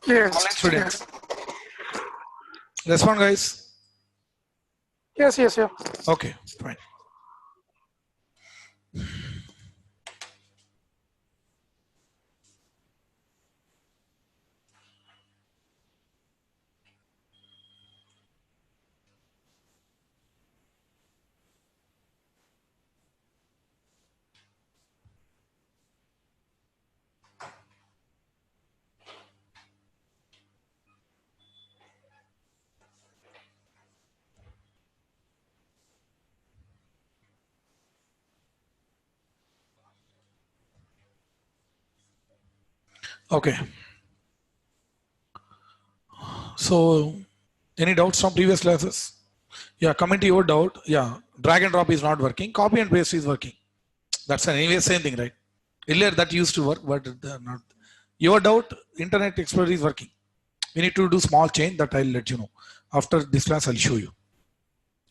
Online Yes, students. yes, Respond, guys. yes. Okay, fine. Okay. So, any doubts from previous classes? Yeah, coming to your doubt. Yeah, drag and drop is not working. Copy and paste is working. That's anyway same thing, right? Earlier that used to work, but not. Your doubt, Internet Explorer is working. We need to do small change that I'll let you know. After this class, I'll show you.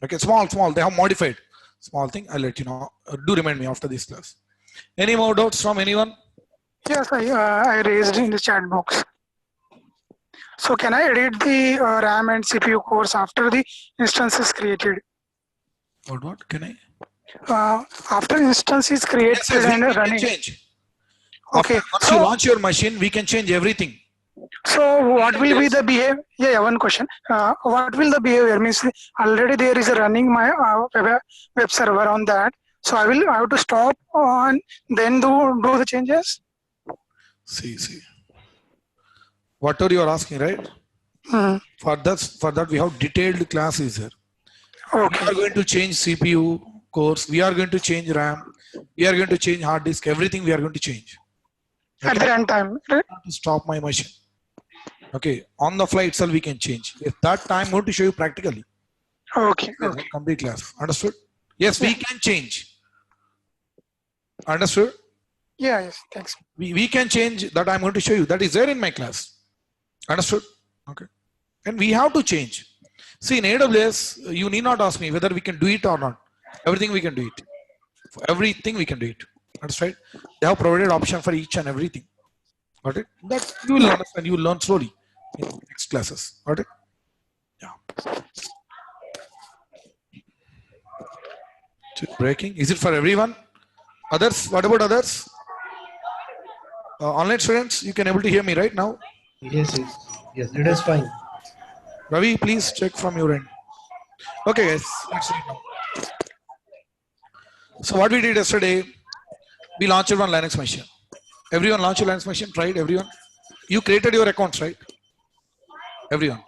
Okay, small. They have modified small thing. I'll let you know. Do remind me after this class. Any more doubts from anyone? yes. I raised in the chat box. So can I edit the RAM and CPU cores after the instance is created? What? Can I? After instance is created Yes, we and can running. change. After Okay. once you So launch your machine, we can change everything. what will be the behavior? Yeah. One question. What will the behavior means? Already there is a running my web server on that. So I have to stop on then do the changes. See. Whatever you are asking, right? Hmm. For that, we have detailed classes here. We Okay. are going to change CPU cores. We are going to change RAM. We are going to change hard disk. Everything we are going to change. At Okay. the runtime. Right? To stop my machine. Okay. On the fly itself, we can change. If that time, I'm going to show you practically. Okay. Yes, Okay. complete class. Understood? Yes, Yeah. we can change. Understood? Yeah. Yes. Thanks. We can change that. I'm going to show you. That is there in my class. Understood? Okay. And we have to change. See, in AWS, you need not ask me whether we can do it or not. Everything we can do it. For everything we can do it. That's right. They have provided option for each and everything. Got it? That you will Yeah. understand. You will learn slowly in next classes. Got it? Yeah. So breaking. Is it for everyone? Others? What about others? Online students, you can able to hear me right now. Yes, it is fine. Ravi, please check from your end. Okay, guys, let's read now. So what we did yesterday, we launched one Linux machine. Everyone launched a Linux machine, tried everyone. You created your accounts, right? Everyone.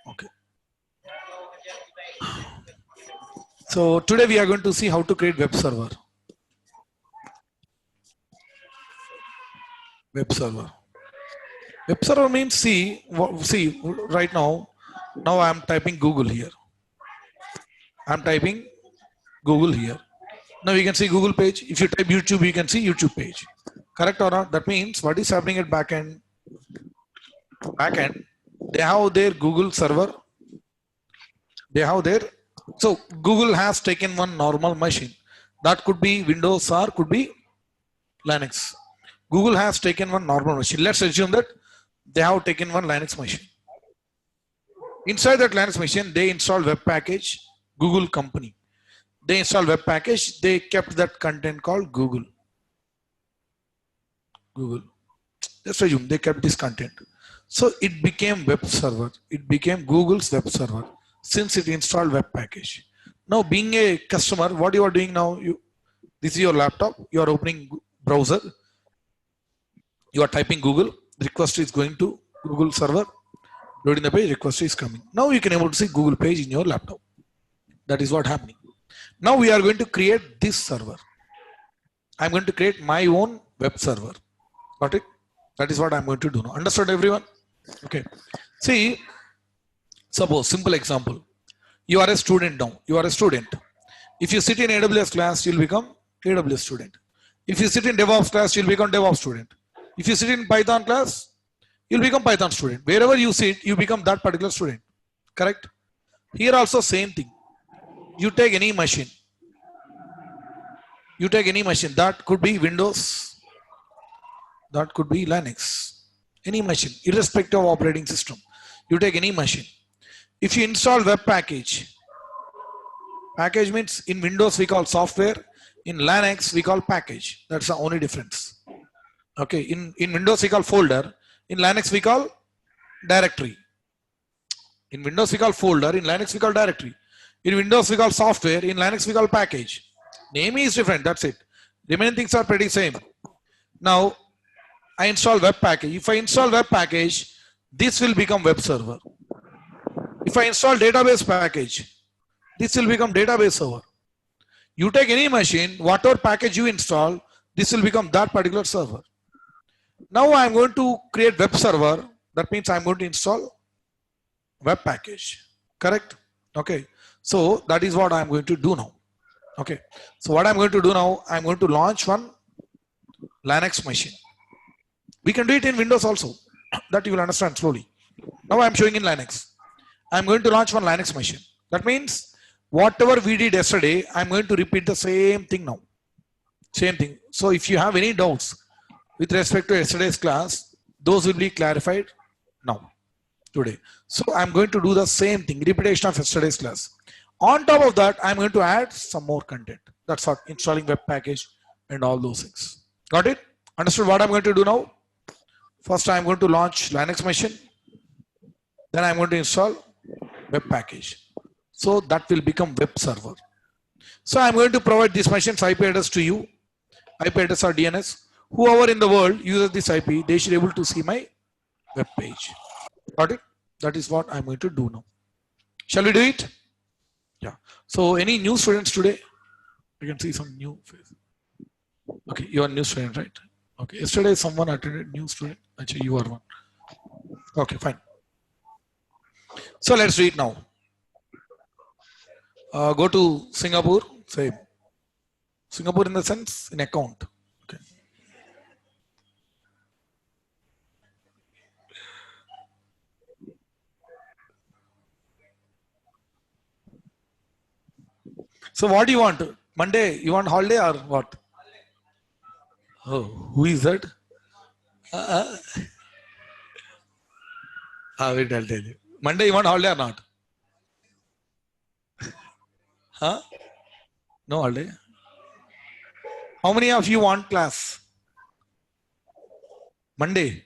Okay. So today we are going to see how to create web server. Web server. Web server means see right now. Now I am typing Google here. I am typing Google here. Now you can see Google page. If you type YouTube, you can see YouTube page. Correct or not? That means what is happening at backend? Backend, they have their Google server. They have their so Google has taken one normal machine. That could be Windows or could be Linux. Google has taken one normal machine. Let's assume that they have taken one Linux machine. Inside that Linux machine, they installed web package, Google company. They installed web package, they kept that content called Google. Let's assume they kept this content. So it became web server. It became Google's web server since it installed web package. Now being a customer, what you are doing now, this is your laptop, you are opening browser, you are typing Google, the request is going to Google server, loading the page, request is coming. Now you can able to see Google page in your laptop. That is what happening. Now we are going to create this server. I'm going to create my own web server. Got it? That is what I'm going to do now. Understood everyone? Okay. See, suppose simple example. You are a student now. You are a student. If you sit in AWS class, you'll become AWS student. If you sit in DevOps class, you'll become DevOps student. If you sit in Python class, you'll become Python student. Wherever you sit, you become that particular student. Correct? Here also same thing. You take any machine. That could be Windows. That could be Linux. Any machine, irrespective of operating system. You take any machine. If you install web package, package means in Windows we call software, in Linux we call package. That's the only difference. Okay, in Windows we call folder, in Linux we call directory. In Windows we call folder, in Linux we call directory. In Windows we call software, in Linux we call package. Name is different, that's it. Remaining things are pretty same. Now, I install web package. If I install web package, this will become web server. If I install database package, this will become database server. You take any machine, whatever package you install, this will become that particular server. Now I am going to create web server. That means I am going to install web package. Correct? Okay. So that is what I am going to do now. Okay. So what I am going to do now, I am going to launch one Linux machine. We can do it in Windows also. That you will understand slowly. Now I am showing in Linux. I am going to launch one Linux machine. That means whatever we did yesterday, I am going to repeat the same thing now. Same thing. So if you have any doubts with respect to yesterday's class, those will be clarified now, today. So I'm going to do the same thing, repetition of yesterday's class. On top of that, I'm going to add some more content. That's what, installing web package and all those things. Got it? Understood what I'm going to do now? First, I'm going to launch Linux machine. Then I'm going to install web package. So that will become web server. So I'm going to provide this machine's IP address to you. IP address or DNS. Whoever in the world uses this IP, they should be able to see my web page. Got it? That is what I'm going to do now. Shall we do it? Yeah. So any new students today? You can see some new face. Okay, you are new student, right? Okay. Yesterday someone attended new student. Actually, you are one. Okay, fine. So let's do it now. Go to Singapore. Same. Singapore in the sense in account. Okay. So what do you want? Monday, you want holiday or what? Oh, who is that? Wait, I'll tell you. Monday, you want holiday or not? Huh? No holiday. How many of you want class? Monday.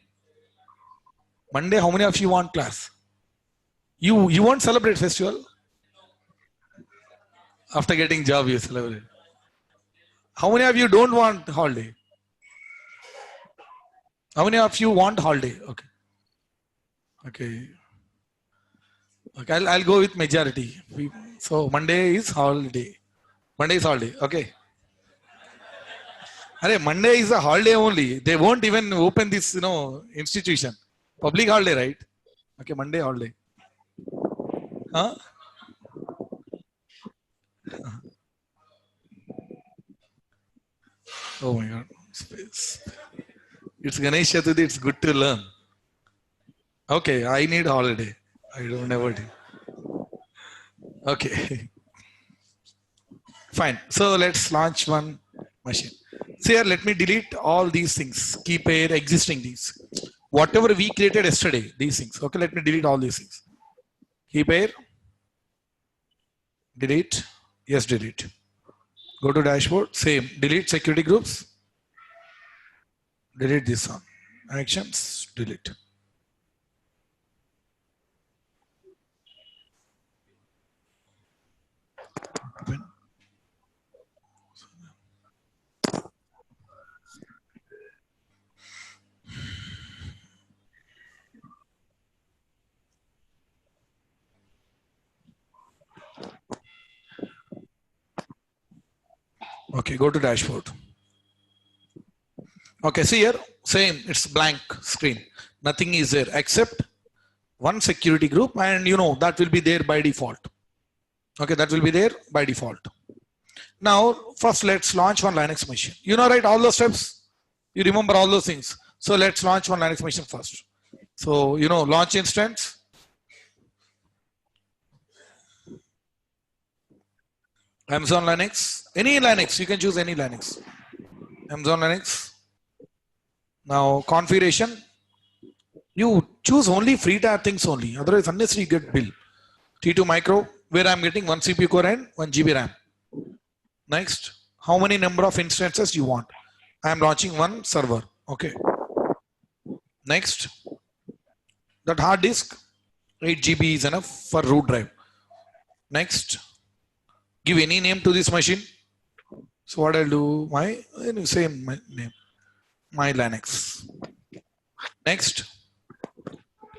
Monday, how many of you want class? You won't celebrate festival? After getting job, you celebrate. How many of you don't want holiday? How many of you want holiday? Okay. Okay. Okay, I'll go with majority. So Monday is holiday. Monday is holiday. Okay. Arey, Monday is a holiday only. They won't even open this, institution. Public holiday, right? Okay, Monday holiday. Huh? Oh my God. Space. It's Ganesh Chaturthi. It's good to learn. Okay, I need holiday. I don't ever do. Okay. Fine. So let's launch one machine. So here, let me delete all these things. Keep air, existing things. Whatever we created yesterday, these things. Okay, let me delete all these things. Keep air. Delete. Yes, delete. Go to dashboard. Same. Delete security groups. Delete this one. Actions. Delete. Open. Okay, go to dashboard. Okay, see here, same, it's blank screen. Nothing is there except one security group, and that will be there by default. Okay, that will be there by default. Now, first let's launch one Linux machine. Right, all those steps? You remember all those things. So let's launch one Linux machine first. So, launch instance. Amazon Linux, any Linux, you can choose any Linux. Amazon Linux. Now configuration, You choose only free tier things only. Otherwise, unnecessary you get bill. T2 micro, where I'm getting 1 CPU core and 1 GB RAM. Next, how many number of instances you want? I'm launching one server. Okay. Next, that hard disk, 8 GB is enough for root drive. Next, give any name to this machine. So what I'll do, my same name, my Linux. Next,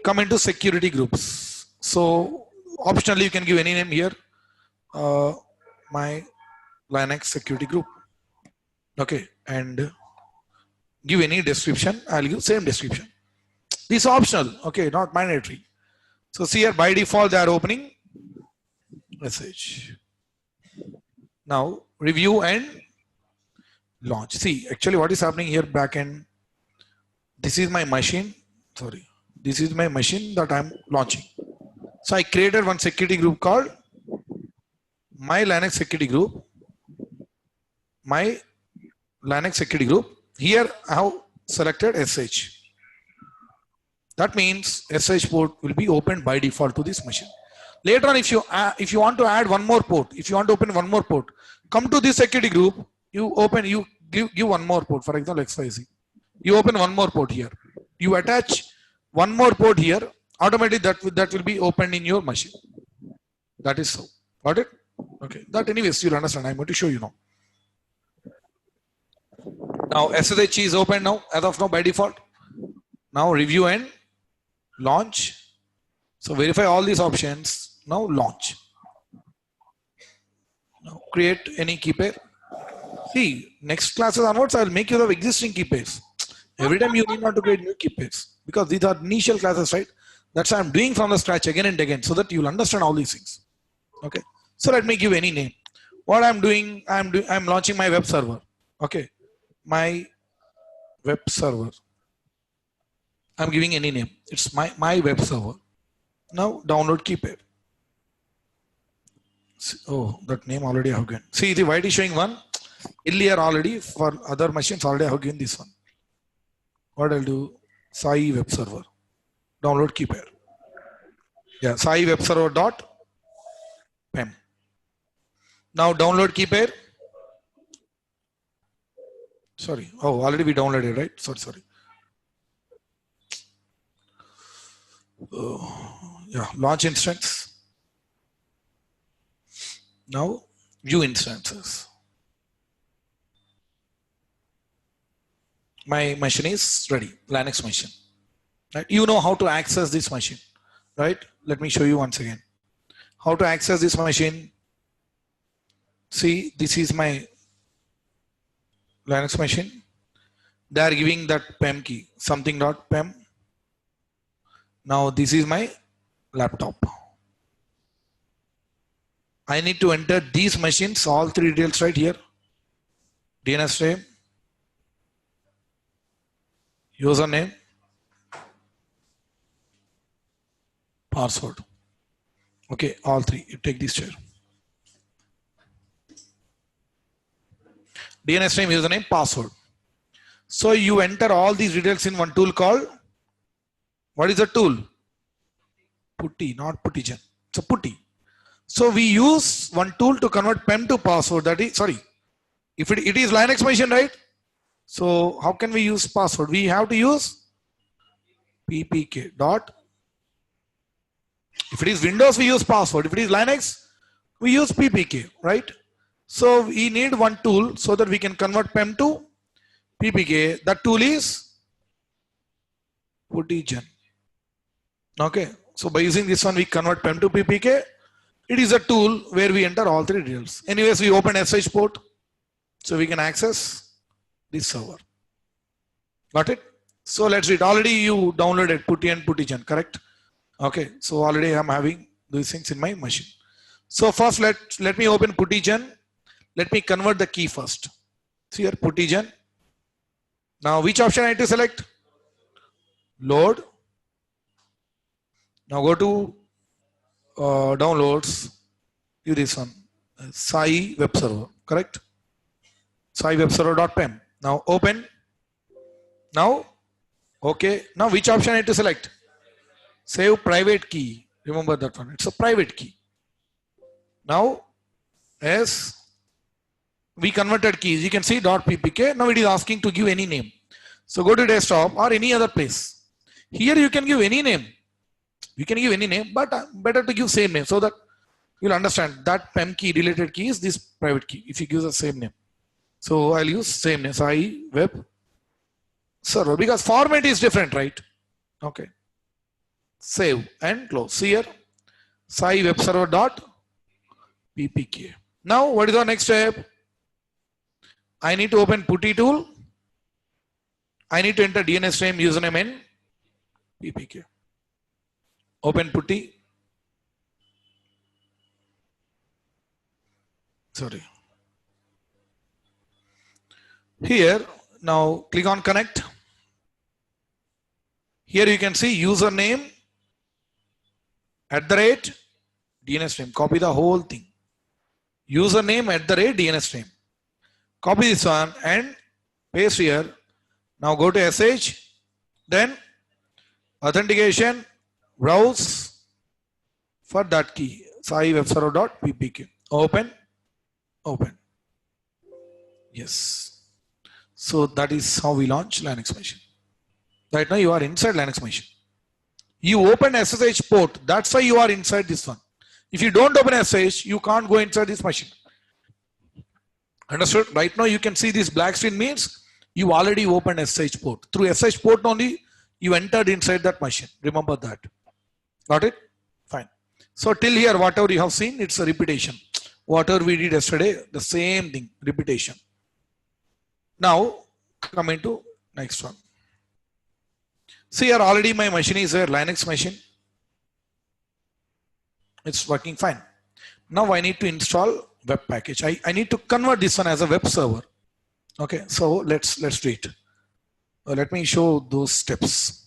come into security groups. So optionally you can give any name here. My Linux security group. Okay, and give any description. I'll give same description. This is optional. Okay, not mandatory. So see here by default they are opening message. Now review and launch. See, actually what is happening here backend. This is my machine. Sorry, this is my machine that I'm launching. So I created one security group called my Linux security group. My Linux security group. Here I have selected SH. That means SH port will be opened by default to this machine. Later on, if you want to add one more port, if you want to open one more port, come to this security group. You give one more port. For example, XYZ. You open one more port here. You attach one more port here. Automatically that will be opened in your machine. That is so. Got it? Okay. That anyways you'll understand. I'm going to show you now. Now SSH is open now as of now by default. Now review and launch. So verify all these options. Now launch. Now create any key pair. See, next classes onwards, I'll make use of existing key pairs. Every time you need not to create new key pairs because these are initial classes, right? That's why I'm doing from the scratch again and again so that you'll understand all these things. Okay. So let me give any name. What I'm doing, I'm launching my web server. Okay. My web server. I'm giving any name. It's my web server. Now download key pair. Oh, that name already I have given. See, the white is showing one. Earlier already for other machines already I have given this one. What I'll do, Sai web server. Download key pair. Yeah, Sai web server dot pem. Now download key pair. Sorry. Oh, already we downloaded, right? Sorry. Yeah, launch instance. Now view instances. My machine is ready, Linux machine. Right? You know how to access this machine, right? Let me show you once again. How to access this machine. See, this is my Linux machine. They are giving that pem key, something.pem. Now this is my laptop. I need to enter these machines, all three details right here. DNS name, username, password. Okay, all three. You take this chair. DNS name, username, password. So you enter all these details in one tool called, what is the tool? Putty, not Puttigen. It's a Putty. So we use one tool to convert PEM to password. That is, sorry, if it is Linux machine, right? So how can we use password? We have to use ppk dot. If it is Windows, we use password. If it is Linux, we use ppk, right? So we need one tool so that we can convert PEM to ppk. That tool is Puttigen. Okay. So by using this one, we convert PEM to ppk. It is a tool where we enter all three details. Anyways, we open SH port so we can access this server. Got it? So let's read. Already you downloaded Putty and Puttigen, correct? Okay. So already I'm having these things in my machine. So first let me open Puttigen. Let me convert the key first. See here, Puttigen. Now which option I need to select? Load. Now go to downloads. Use this one. Sai web server, correct? Sai web server.pem. Now open. Now Okay. Now which option I need to select? Save private key. Remember that one. It's a private key. Now, as we converted keys, you can see .ppk. Now it is asking to give any name. So go to desktop or any other place. Here you can give any name. You can give any name, but better to give same name so that you'll understand that PEM key related key is this private key if you give the same name. So I'll use same name, Sai Web Server, because format is different, right? Okay. Save and close. See here, Sai Web Server dot ppk. Now what is our next step? I need to open putty tool. I need to enter DNS name, username and ppk. Open putty. Sorry. Here, now click on connect. Here you can see username @ DNS name. Copy the whole thing. Username @ DNS name. Copy this one and paste here. Now go to SH, then authentication, browse for that key, Sai Web Server dot ppk. Open, open. Yes. So that is how we launch Linux machine. Right now you are inside Linux machine. You open SSH port. That's why you are inside this one. If you don't open SSH, you can't go inside this machine. Understood? Right now you can see this black screen means you already opened SSH port. Through SSH port only you entered inside that machine. Remember that. Got it? Fine. So till here whatever you have seen, it's a repetition. Whatever we did yesterday, the same thing, repetition. Now coming to next one. See here already my machine is a Linux machine. It's working fine. Now I need to install web package. I need to convert this one as a web server. Okay, so let's do it. Let me show those steps.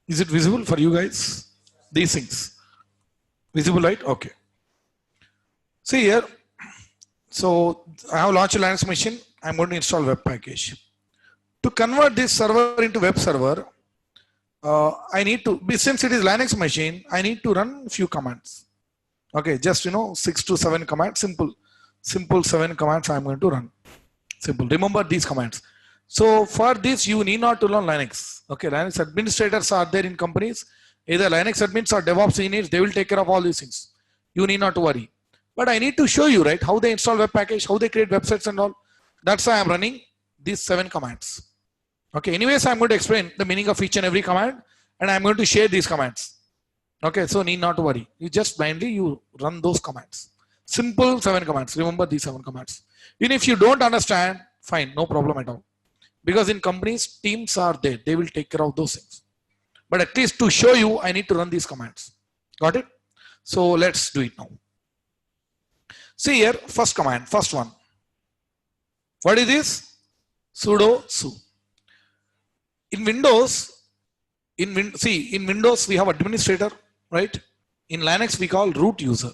Is it visible for you guys? These things. Visible, right? Okay. See here. So I have launched a Linux machine. I'm going to install web package. To convert this server into web server, I need to, since it is Linux machine, I need to run few commands. Okay, just 6 to 7 commands, simple 7 commands I'm going to run. Simple. Remember these commands. So for this, you need not to learn Linux. Okay, Linux administrators are there in companies. Either Linux admins or DevOps engineers, they will take care of all these things. You need not to worry. But I need to show you, right, how they install web package, how they create websites and all. That's why I'm running these 7 commands. Okay, anyways, I'm going to explain the meaning of each and every command, and I'm going to share these commands. Okay, so need not to worry. You just blindly, you run those commands. Simple 7 commands. Remember these 7 commands. Even if you don't understand, fine, no problem at all. Because in companies, teams are there. They will take care of those things. But at least to show you, I need to run these commands. Got it? So let's do it now. See here, first command, first one. What is this? Sudo su. In Windows, in Windows we have administrator, right? In Linux we call root user.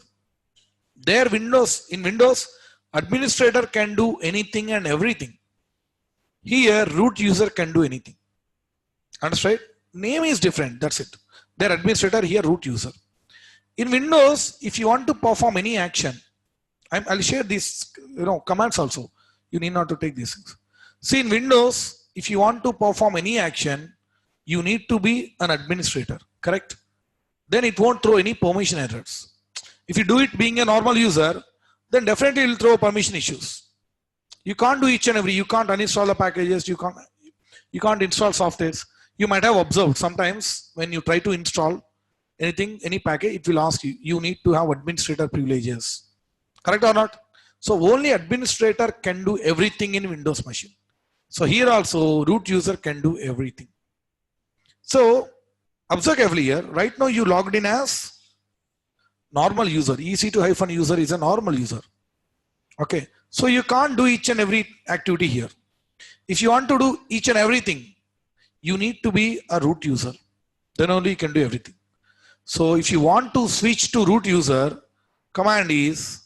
In Windows, administrator can do anything and everything. Here, root user can do anything. Understand? Name is different. That's it. Their administrator, here root user. In Windows, if you want to perform any action, I'll share these commands also. You need not to take these things. See, in Windows, if you want to perform any action, you need to be an administrator. Correct? Then it won't throw any permission errors. If you do it being a normal user, then definitely it will throw permission issues. You can't do each and every, you can't uninstall the packages, you can't install softwares. You might have observed sometimes when you try to install anything, any package, it will ask you, you need to have administrator privileges. Correct or not? So only administrator can do everything in Windows machine. So here also root user can do everything. So observe carefully here. Right now you logged in as normal user. EC2 user is a normal user. Okay. So you can't do each and every activity here. If you want to do each and everything, you need to be a root user. Then only you can do everything. So if you want to switch to root user, command is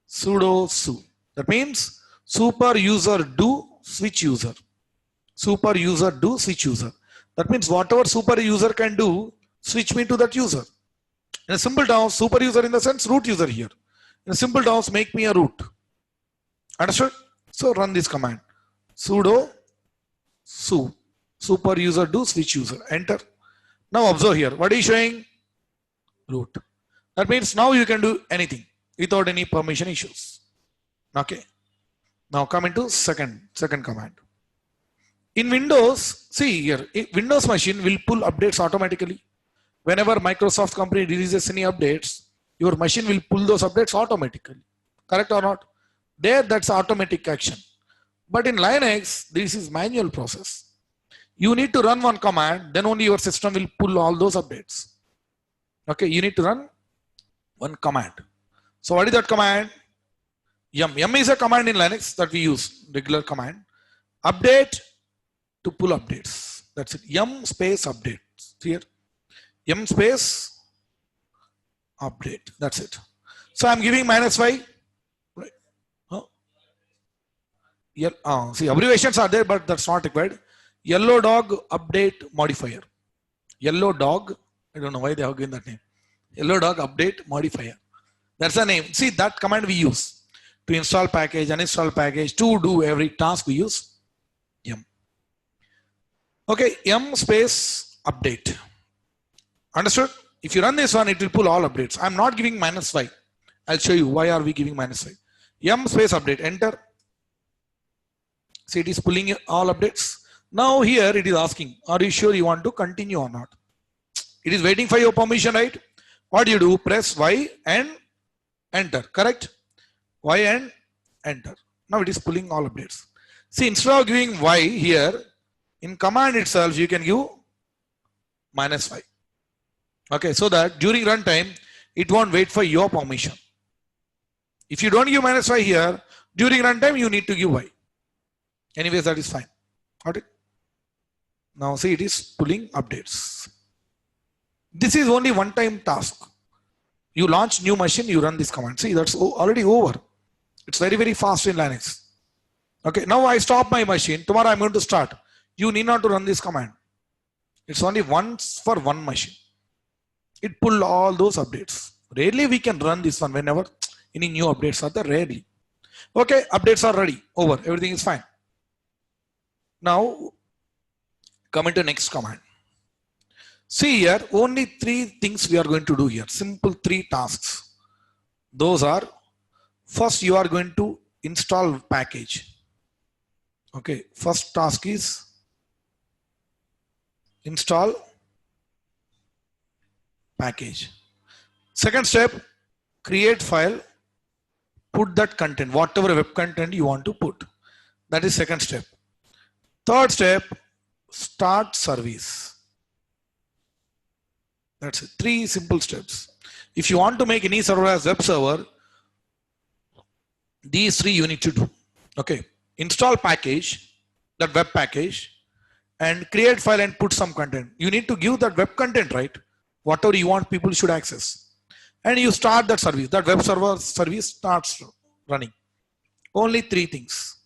sudo su. That means super user do switch user. Super user do switch user. That means whatever super user can do, switch me to that user. In a simple terms, super user in the sense root user here. In a simple terms, make me a root. Understood? So run this command. Sudo su. Super user do switch user. Enter. Now observe here. What is showing? Root. That means now you can do anything without any permission issues. Okay. Now come into second command. In Windows, see here, Windows machine will pull updates automatically. Whenever Microsoft company releases any updates, your machine will pull those updates automatically. Correct or not? There, that's automatic action. But in Linux, this is manual process. You need to run one command, then only your system will pull all those updates. Okay, you need to run one command. So what is that command? Yum. Yum is a command in Linux that we use, regular command. Update to pull updates. That's it. Yum space update. Here. Yum space update. That's it. So I'm giving -y. Right. Huh? Yeah, see, abbreviations are there, but that's not required. Yellow dog update modifier. Yellow dog. I don't know why they have given that name. Yellow dog update modifier. That's the name. See, that command we use to install package, uninstall package, to do every task we use yum. Okay, yum space update. Understood? If you run this one, it will pull all updates. I'm not giving -y. I'll show you why are we giving -y. Yum space update. Enter. See, it is pulling all updates. Now here it is asking, are you sure you want to continue or not? It is waiting for your permission, right? What do you do? Press Y and enter. Correct? Y and enter. Now it is pulling all updates. See, instead of giving Y here, in command itself, you can give -y. Okay, so that during runtime, it won't wait for your permission. If you don't give -y here, during runtime, you need to give Y. Anyways, that is fine. Got it? Now see, it is pulling updates. This is only one-time task. You launch new machine, you run this command. See, that's already over. It's very, very fast in Linux. Okay, now I stop my machine. Tomorrow I'm going to start. You need not to run this command. It's only once for one machine. It pulled all those updates. Rarely we can run this one whenever any new updates are there. Rarely. Okay, updates are ready. Over. Everything is fine. Now come into next command. See here, only 3 things we are going to do here. Simple 3 tasks. Those are, first you are going to install package. Okay, first task is install package. Second step, create file, put that content, whatever web content you want to put. That is second step. Third step, start service. That's it. 3 simple steps. If you want to make any server as web server, these 3 you need to do. Okay. Install package, that web package, and create file and put some content. You need to give that web content, right? Whatever you want people should access. And you start that service. That web server service starts running. Only 3 things.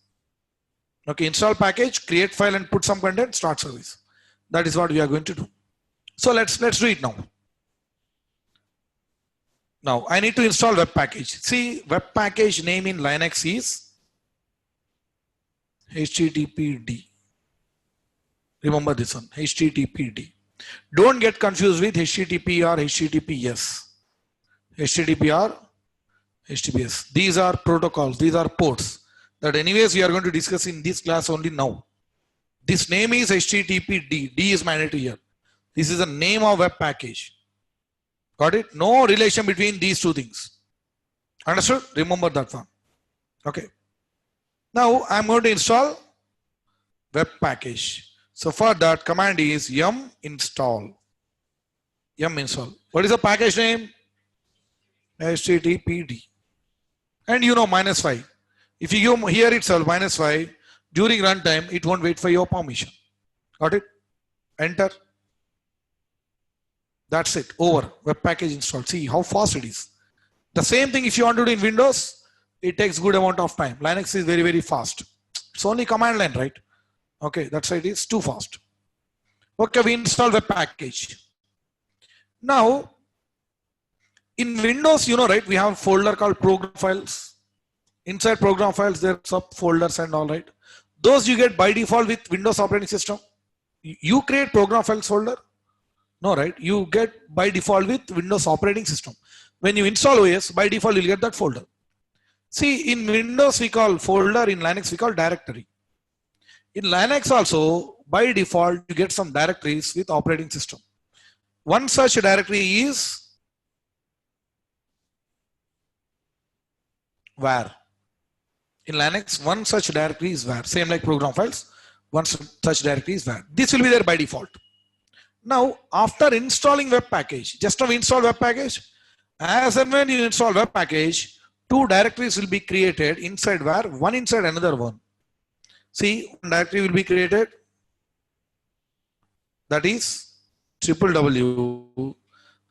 Okay. Install package, create file and put some content, start service. That is what we are going to do. So let's do it now. Now I need to install web package. See, web package name in Linux is HTTPD. Remember this one, HTTPD. Don't get confused with HTTP or HTTPS. HTTP or HTTPS. These are protocols, these are ports that anyways we are going to discuss in this class only now. This name is HTTPD. D is mandatory here. This is the name of web package. Got it? No relation between these two things. Understood? Remember that one. Okay. Now I'm going to install web package. So for that command is yum install. Yum install. What is the package name? HTTPD. And you know -5. If you give here itself -5 during runtime, it won't wait for your permission. Got it? Enter. That's it. Over. Web package installed. See how fast it is. The same thing if you want to do in Windows, it takes good amount of time. Linux is very, very fast. It's only command line, right? Okay, that's why it is too fast. Okay, we install web package. Now, in Windows, you know, right, we have a folder called program files. Inside program files, there are subfolders and all, right? Those you get by default with Windows operating system. You create program files folder? No, right? You get by default with Windows operating system. When you install OS, by default, you'll get that folder. See, in Windows, we call folder. In Linux, we call directory. In Linux also, by default, you get some directories with operating system. One such directory is var. In Linux, one such directory is var. Same like program files, one such directory is var. This will be there by default. Now, after installing web package, just now install web package, as and when you install web package, two directories will be created inside var, one inside another one. See, one directory will be created, that is www.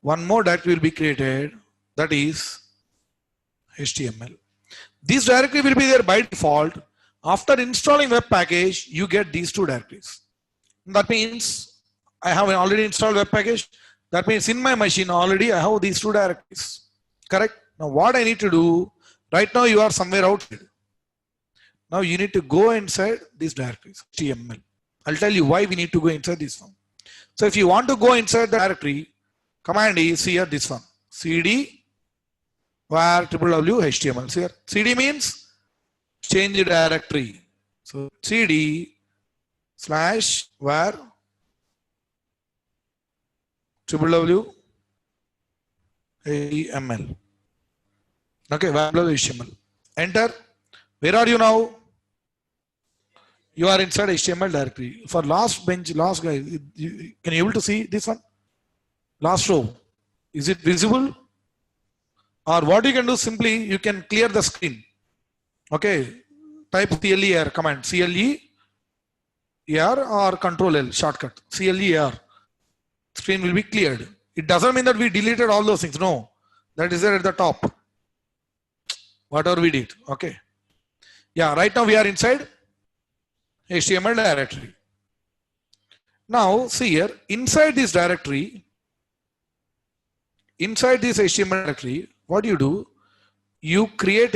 One more directory will be created, that is HTML. This directory will be there by default. After installing web package, you get these two directories. That means I have already installed web package. That means in my machine already I have these two directories. Correct? Now what I need to do, right now you are somewhere outside. Now you need to go inside these directories, HTML. I'll tell you why we need to go inside this one. So if you want to go inside the directory, command is here this one, cd var www HTML. So here cd means change the directory. So cd slash var www HTML. Okay, var HTML. Enter. Where are you now? You are inside HTML directory. For last bench, last guy, can you able to see this one? Last row. Is it visible? Or what you can do simply, you can clear the screen. Okay. Type CLER command. CLER or Control L shortcut. CLER. Screen will be cleared. It doesn't mean that we deleted all those things. No. That is there at the top. Whatever we did. Okay. Yeah, right now we are inside HTML directory. Now see here, inside this directory, inside this HTML directory, what you do? You create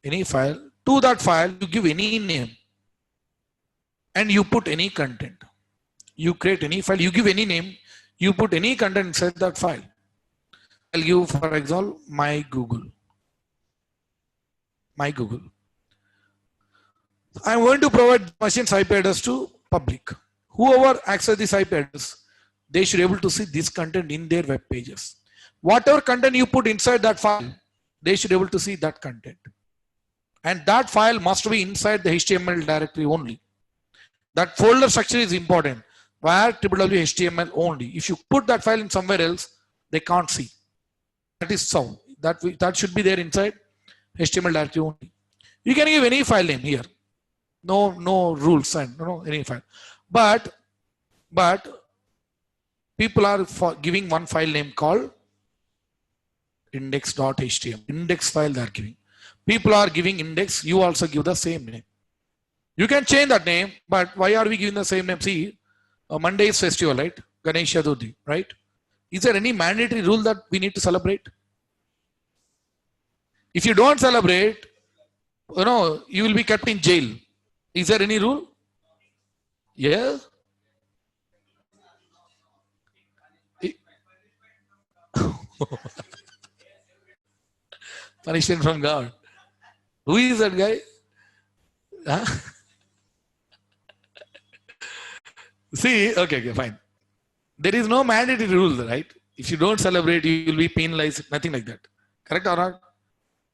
any file. To that file, you give any name and you put any content. You create any file, you give any name, you put any content inside that file. I'll give, for example, my Google. I'm going to provide machine's IP address to public. Whoever access this IP address, they should be able to see this content in their web pages. Whatever content you put inside that file, they should be able to see that content. And that file must be inside the HTML directory only. That folder structure is important. Where www HTML only. If you put that file in somewhere else, they can't see. That is so. That should be there inside HTML directory only. You can give any file name here. No rules and no any file. But people are giving one file name called index.html. Index file they are giving. People are giving index. You also give the same name. You can change that name, but why are we giving the same name? See, Monday is festival, right? Ganesh Chaturthi, right? Is there any mandatory rule that we need to celebrate? If you don't celebrate, you will be kept in jail. Is there any rule? Yes. Punishment from God. Who is that guy? Huh? See, okay, fine. There is no mandatory rule, right? If you don't celebrate, you will be penalized. Nothing like that. Correct or not?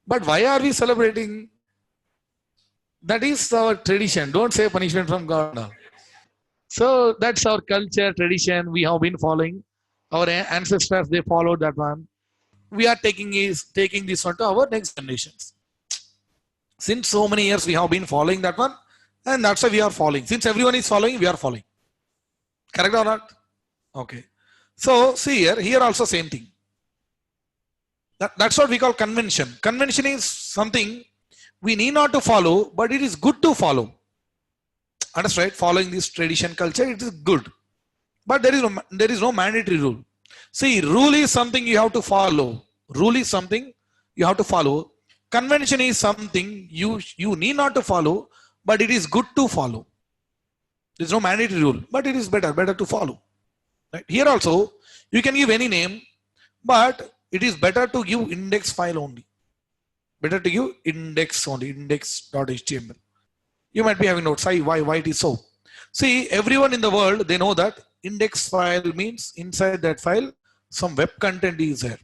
But why are we celebrating? That is our tradition. Don't say punishment from God now. So that's our culture, tradition. We have been following. Our ancestors, they followed that one. We are taking this one to our next generations. Since so many years we have been following that one, and that's why we are following. Since everyone is following, we are following. Correct or not? Okay. So see here also same thing. That's what we call convention. Convention is something we need not to follow, but it is good to follow. Understand? Right? Following this tradition culture, it is good. But there is no mandatory rule. See, rule is something you have to follow. Rule is something you have to follow. Convention is something you need not to follow, but it is good to follow. There is no mandatory rule, but it is better to follow. Right? Here also, you can give any name, but it is better to give index file only. Better to give index only, index.html. You might be having notes, why it is so. See, everyone in the world, they know that index file means inside that file, some web content is there.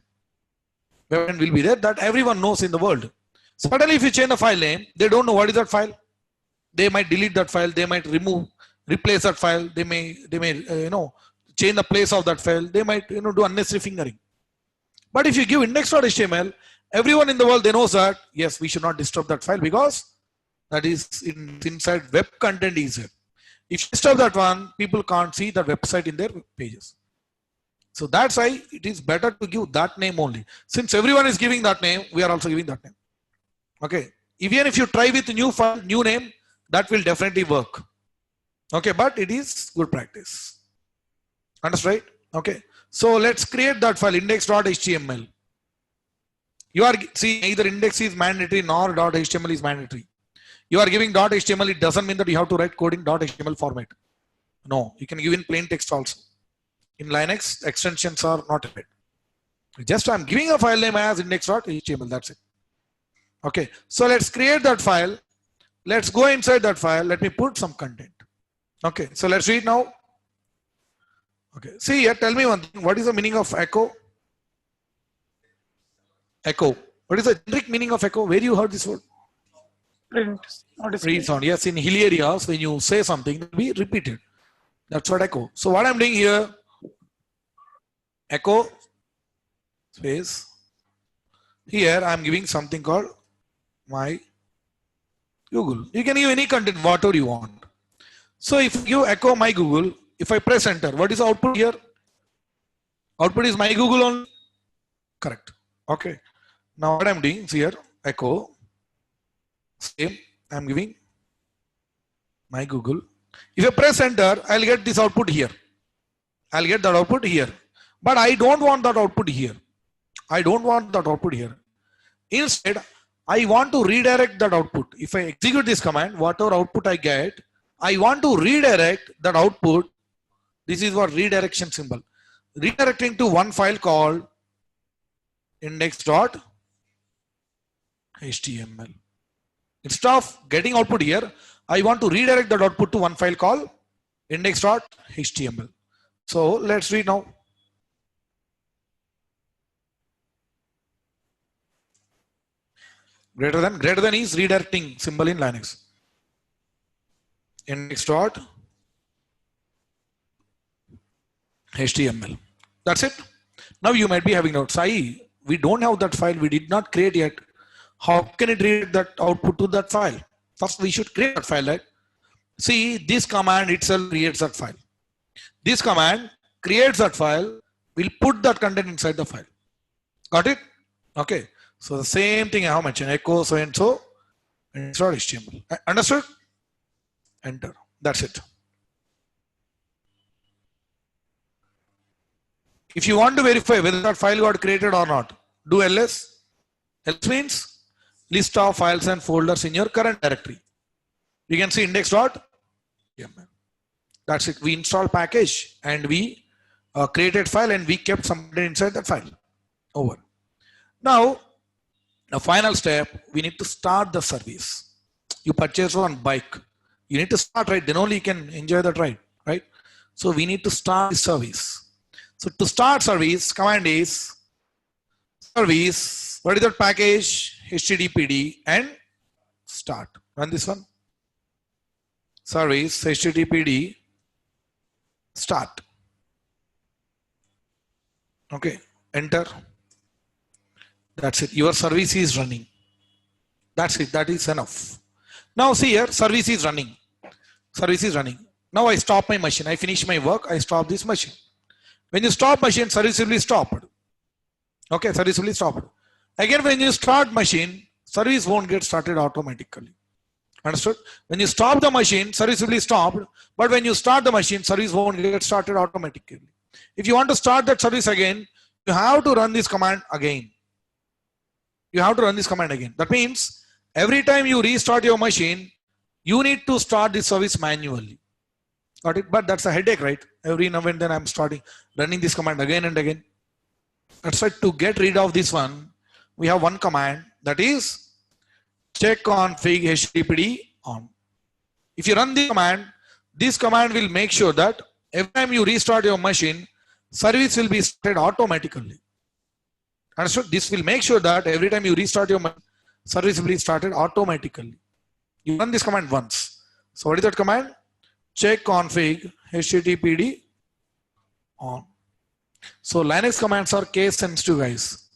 Web content will be there, that everyone knows in the world. Suddenly, if you change the file name, they don't know what is that file. They might delete that file, they might replace that file, they may change the place of that file, they might do unnecessary fingering. But if you give index.html, everyone in the world, they knows that yes, we should not disturb that file because that is inside web content is here. If you disturb that one, people can't see the website in their pages. So that's why it is better to give that name only. Since everyone is giving that name, we are also giving that name. Okay. Even if you try with new file, new name, that will definitely work. Okay, but it is good practice. Understood, right? Okay. So let's create that file index.html. You are either index is mandatory nor .html is mandatory. You are giving .html, it doesn't mean that you have to write code in .html format. No, you can give in plain text also. In Linux, extensions are not required. Just I'm giving a file name as index.html, that's it. Okay, so let's create that file. Let's go inside that file. Let me put some content. Okay, so let's read now. Okay, see here, tell me one thing. What is the meaning of echo? Echo. What is the generic meaning of echo? Where you heard this word? Print or display. Print sound. Yes, in hill areas, when you say something, it will be repeated. That's what echo. So what I'm doing here, echo space. Here I'm giving something called my Google. You can give any content, whatever you want. So if you echo my Google, if I press enter, what is the output here? Output is my Google only. Correct. Okay. Now what I'm doing is here, echo, same, I'm giving my Google. If I press enter, I'll get this output here. I'll get that output here. But I don't want that output here. I don't want that output here. Instead, I want to redirect that output. If I execute this command, whatever output I get, I want to redirect that output. This is what redirection symbol. Redirecting to one file called index.html. Instead of getting output here, I want to redirect that output to one file called index.html. So let's read now. Greater than is redirecting symbol in Linux. Index.html. That's it. Now you might be having notes. We don't have that file. We did not create yet. How can it read that output to that file? First, we should create that file, right? See, this command itself creates that file. This command creates that file. We'll put that content inside the file. Got it? Okay. So the same thing I have mentioned, echo so and so, index.html. Understood? Enter. That's it. If you want to verify whether that file got created or not, do ls. Ls means list of files and folders in your current directory. You can see index.html. That's it. We install package and we created file and we kept something inside that file. Over. Now, the final step, we need to start the service. You purchase one bike. You need to start, right? Then only you can enjoy that ride, right? So we need to start the service. So to start service, command is service. What is that package? HTTPD and start. Run this one. Service HTTPD start. Okay. Enter. That's it. Your service is running. That's it. That is enough. Now see here, service is running. Service is running. Now I stop my machine. I finish my work. I stop this machine. When you stop machine, service will be stopped. Okay, service will be stopped. Again, when you start machine, service won't get started automatically. Understood? When you stop the machine, service will be stopped. But when you start the machine, service won't get started automatically. If you want to start that service again, you have to run this command again. You have to run this command again. That means every time you restart your machine, you need to start this service manually. Got it? But that's a headache, right? Every now and then I'm running this command again and again. That's why to get rid of this one, we have one command, that is check config HTTPD on. If you run this command will make sure that every time you restart your machine, service will be started automatically. Understood? This will make sure that every time you restart your machine, service will be started automatically. You run this command once. So what is that command? Check config HTTPD on. So Linux commands are case sensitive, guys.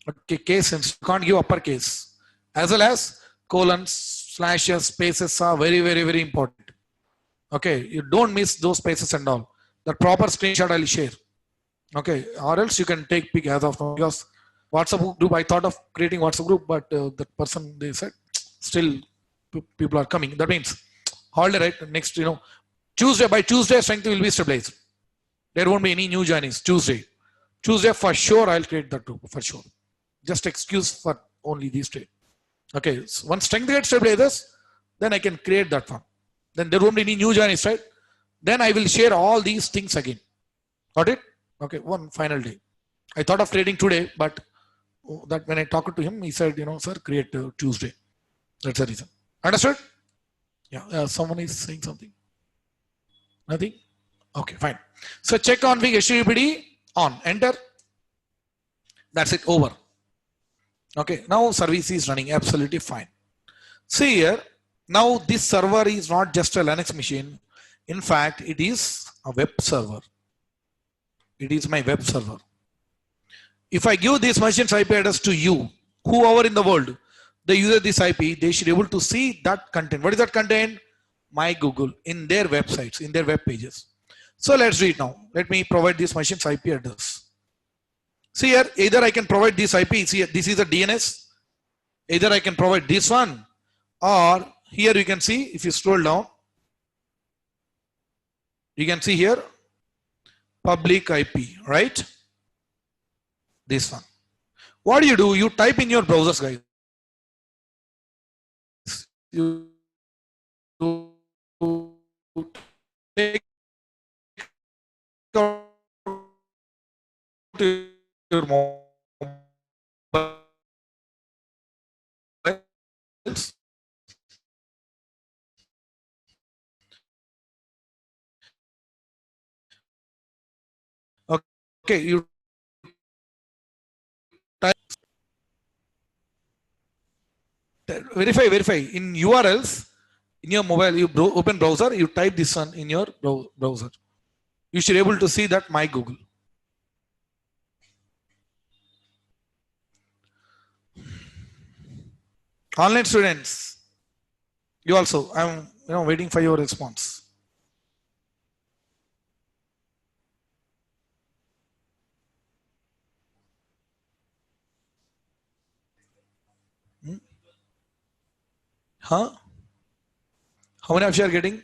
Okay, case sensitive. You can't give uppercase. As well as colons, slashes, spaces are very, very, very important. Okay, you don't miss those spaces and all. The proper screenshot I'll share. Okay, or else you can take pic as of now, because WhatsApp group, I thought of creating WhatsApp group, but that person, they said still people are coming. That means holiday, right? Next, Tuesday, by Tuesday, strength will be stabilized. There won't be any new joinees. Tuesday for sure, I'll create that group for sure. Just excuse for only these days. Okay, so once strength gets stabilized, then I can create that one. Then there won't be any new joinees, right? Then I will share all these things again. Got it? Okay, one final day. I thought of creating today, but that when I talked to him, he said, sir, create Tuesday. That's the reason. Understood? Yeah, someone is saying something. Nothing? Okay, fine. So check config HTTPD on. Enter. That's it. Over. Okay, now service is running absolutely fine. See here, now this server is not just a Linux machine. In fact, it is a web server. It is my web server. If I give this machine's IP address to you, whoever in the world, they use this IP, they should be able to see that content. What is that content? My Google, in their websites, in their web pages. So let's do it now. Let me provide this machine's IP address. See here, either I can provide this IP, see this is a DNS. Either I can provide this one, or here you can see, if you scroll down, you can see here, public IP, right? This one. What do? You type in your browsers, guys. You take out your mobiles. Okay, you type, verify in URLs in your mobile. You open browser, you type this one in your browser. You should be able to see that my Google. Online students, you also, I'm waiting for your response. Huh? How many of you are getting?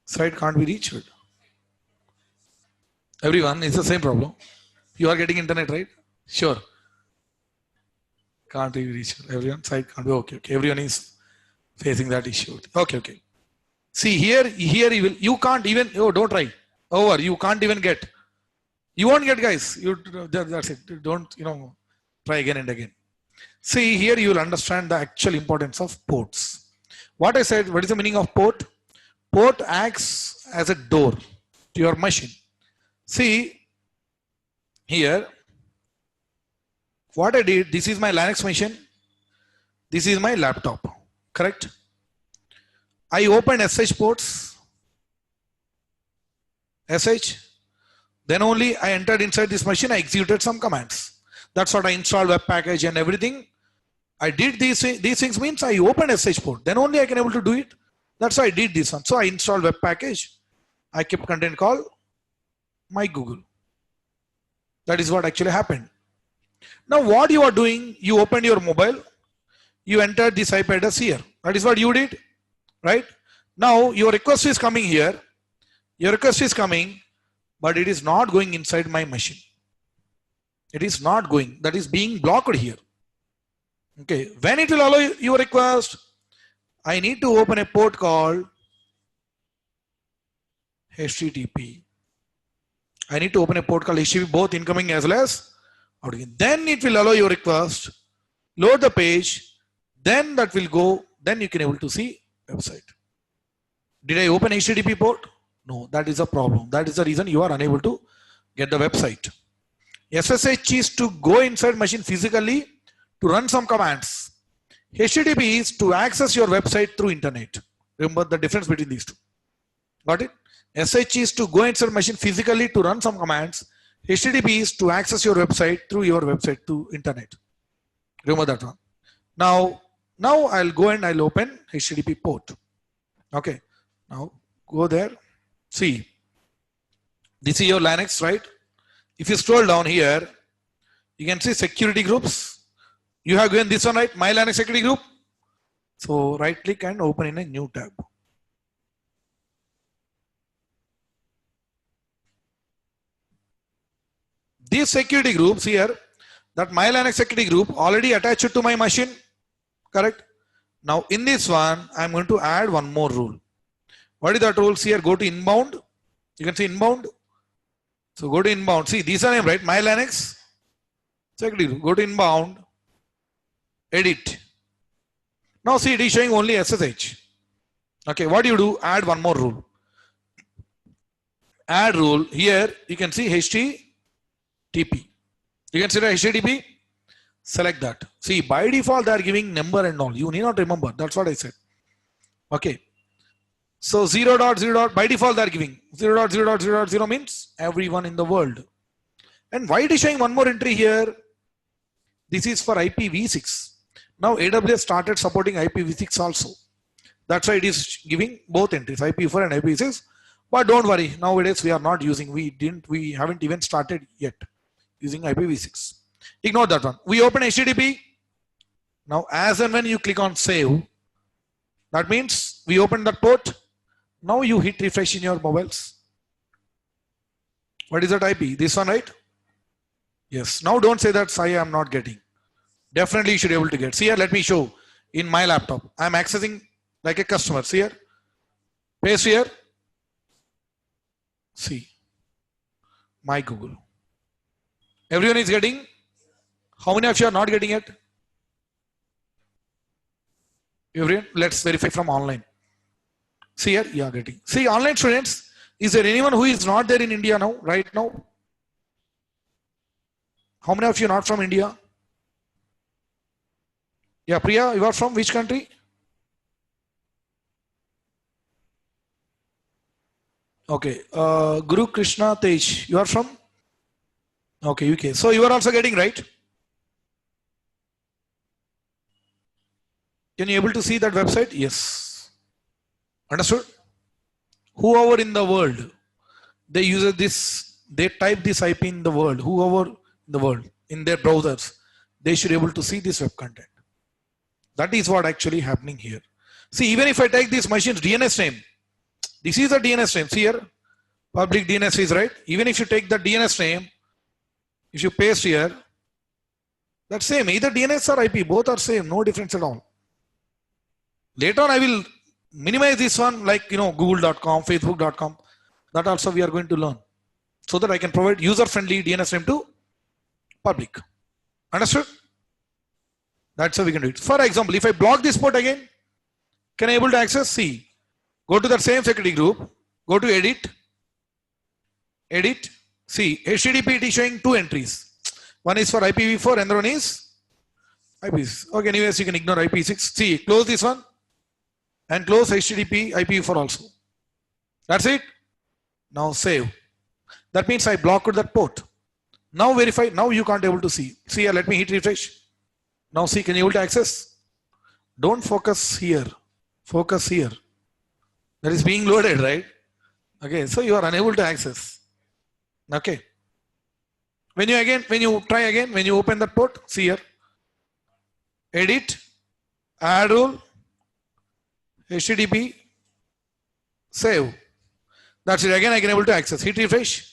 Site can't be reached. Everyone, it's the same problem. You are getting internet, right? Sure. Can't be reached. Everyone, site can't be okay. Everyone is facing that issue. Okay. See here you can't even, don't try. Over. You can't even get. You won't get, guys. That's it. Don't, try again and again. See, here you will understand the actual importance of ports. What I said, what is the meaning of port? Port acts as a door to your machine. See, here, what I did, this is my Linux machine. This is my laptop, correct? I opened SH ports, SH. Then only I entered inside this machine, I executed some commands. That's what I installed web package and everything. I did these things means I opened SH port. Then only I can able to do it. That's why I did this one. So I installed web package. I kept content called my Google. That is what actually happened. Now what you are doing, you opened your mobile, you entered this IP address here. That is what you did, right? Now your request is coming here. Your request is coming, but it is not going inside my machine. It is not going. That is being blocked here. Okay. When it will allow your request, I need to open a port called HTTP. I need to open a port called HTTP, both incoming as well as outgoing. Then it will allow your request, load the page, then that will go, then you can able to see website. Did I open HTTP port? No, that is a problem. That is the reason you are unable to get the website. SSH is to go inside machine physically to run some commands. HTTP is to access your website through internet. Remember the difference between these two. Got it? SH is to go inside machine physically to run some commands. HTTP is to access your website through your website to internet. Remember that one. Now I'll go and I'll open HTTP port. Okay. Now go there. See, this is your Linux, right? If you scroll down here, you can see security groups. You have given this one, right? My Linux security group. So right click and open in a new tab. These security groups here, that my Linux security group already attached to my machine, correct? Now in this one, I'm going to add one more rule. What is that rules here? Go to inbound. You can see inbound. So go to inbound. See, these are name, right? My Linux security group. Go to inbound. Edit. Now see, it is showing only SSH. Okay, what do you do? Add one more rule. Add rule. Here you can see HTTP. You can see the HTTP. Select that. See, by default they are giving number and all. You need not remember. That's what I said. Okay. So 0.0. By default they are giving 0.0.0.0 means everyone in the world. And why it is showing one more entry here? This is for IPv6. Now AWS started supporting IPv6 also. That's why it is giving both entries, IP4 and IPv6. But don't worry, nowadays we are not using, we haven't even started yet using IPv6. Ignore that one. We open HTTP. Now as and when you click on save, that means we open that port. Now you hit refresh in your mobiles. What is that IP? This one, right? Yes. Now don't say that I am not getting. Definitely you should be able to get. See here, let me show. In my laptop, I am accessing like a customer. See here. Paste here. See. My Google. Everyone is getting. How many of you are not getting it? Everyone, let's verify from online. See here, you are getting. See, online students, is there anyone who is not there in India now, right now? How many of you are not from India? Yeah, Priya, you are from which country? Okay, Guru Krishna Tej, you are from? Okay, UK. So you are also getting, right? Can you able to see that website? Yes. Understood? Whoever in the world, they use this, they type this IP in the world, whoever in the world, in their browsers, they should be able to see this web content. That is what actually happening here. See, even if I take this machine's DNS name, this is a DNS name. See here, public DNS is right. Even if you take the DNS name, if you paste here, that's same. Either DNS or IP, both are same, no difference at all. Later on, I will minimize this one like, google.com, facebook.com. That also we are going to learn, so that I can provide user-friendly DNS name to public. Understood? That's how we can do it. For example, if I block this port again, can I able to access? See, go to that same security group, go to edit, see, HTTP it is showing 2 entries. One is for IPv4, another one is IPv6. Okay, anyways, you can ignore IPv6. See, close this one and close HTTP IPv4 also. That's it. Now save. That means I blocked that port. Now verify. Now you can't able to see. See here, let me hit refresh. Now see, can you able to access? Don't focus here. Focus here. That is being loaded, right? Okay, so you are unable to access. Okay. When you try again, when you open that port, see here. Edit, add rule, HTTP, save. That's it. Again, I can able to access. Hit refresh.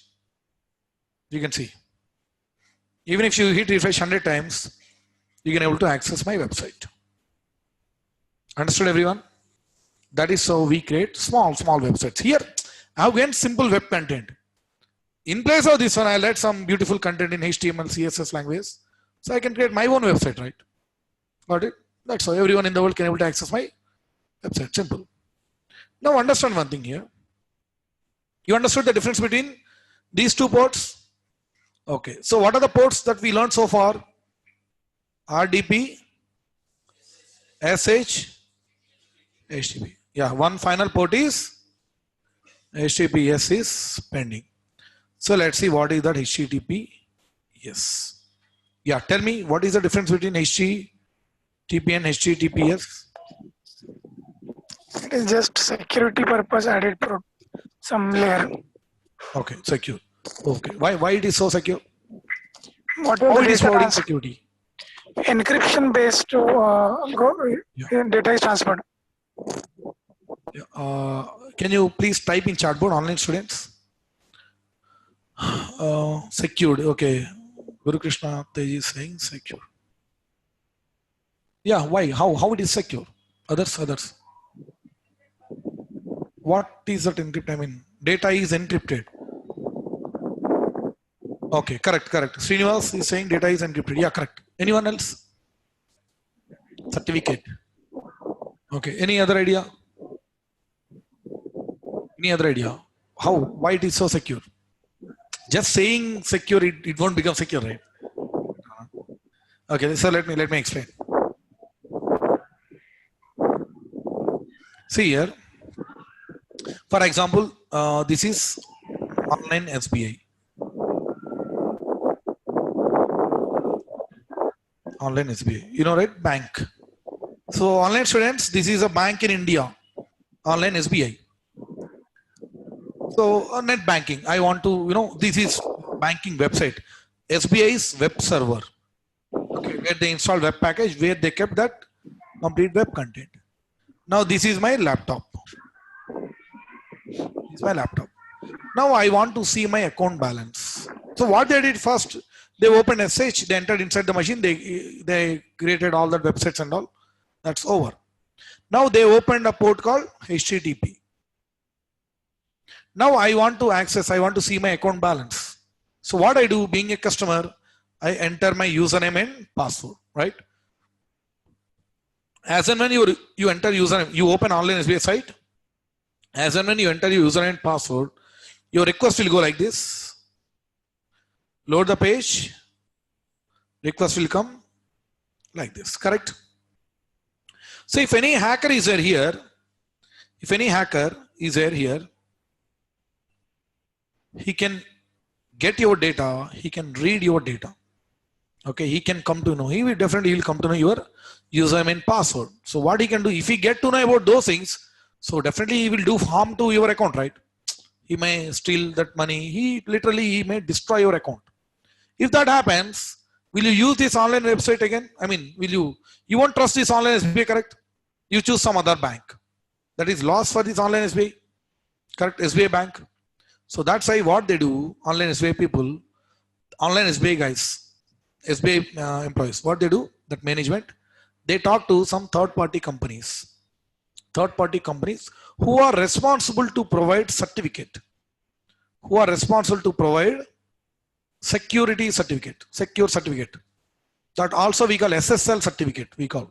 You can see. Even if you hit refresh 100 times, you can able to access my website. Understood, everyone? That is how we create small websites. Here, I have again simple web content. In place of this one, I'll add some beautiful content in HTML, CSS language. So I can create my own website, right? Got it? That's how everyone in the world can able to access my website. Simple. Now understand one thing here. You understood the difference between these 2 ports? Okay. So what are the ports that we learned so far? RDP, SH, HTTP. Yeah, one final port is HTTPS is pending. So let's see what is that HTTP. Yes. Yeah, tell me what is the difference between HTTP and HTTPS? It is just security purpose added some layer. Okay, secure. Okay. Why it is so secure? Whatever How the it is data providing security? encryption based data is transferred. Can you please type in chatbot, online students? Secured. Okay. Guru Krishna Tej is saying secure. Yeah, why? How it is secure? Others. What is that encrypt? I mean, data is encrypted. Okay, correct. Srinivas is saying data is encrypted. Yeah, correct. Anyone else? Certificate. Okay. Any other idea? How? Why it is so secure? Just saying secure, it won't become secure, right? Okay, so let me explain. See here. For example, this is online SBI. Online SBI. You know, right? Bank. So online students, this is a bank in India. Online SBI. So net banking. I want to, this is banking website. SBI's web server. Okay, where they install web package, where they kept that complete web content. Now this is my laptop. Now I want to see my account balance. So what they did first, they opened SH, they entered inside the machine, they created all the websites and all. That's over. Now they opened a port called HTTP. Now I want to see my account balance. So what I do, being a customer, I enter my username and password, right? As and when you enter username, you open online SBI site. As and when you enter your username and password, your request will go like this. Load the page. Request will come like this, correct? So if any hacker is here, he can get your data, he can read your data. Okay, he can come to know, he will come to know your username and password. So what he can do, if he get to know about those things, so definitely he will do harm to your account, right? He may steal that money, he may destroy your account. If that happens, will you use this online website again? I mean, you won't trust this online SBI, correct? You choose some other bank. That is loss for this online SBI, correct? SBI bank. So that's why what they do, online SBI people, online SBI guys, SBI employees, what they do, that management, they talk to some third-party companies who are responsible to provide certificate. who are responsible to provide security certificate, secure certificate. That also we call SSL certificate, we call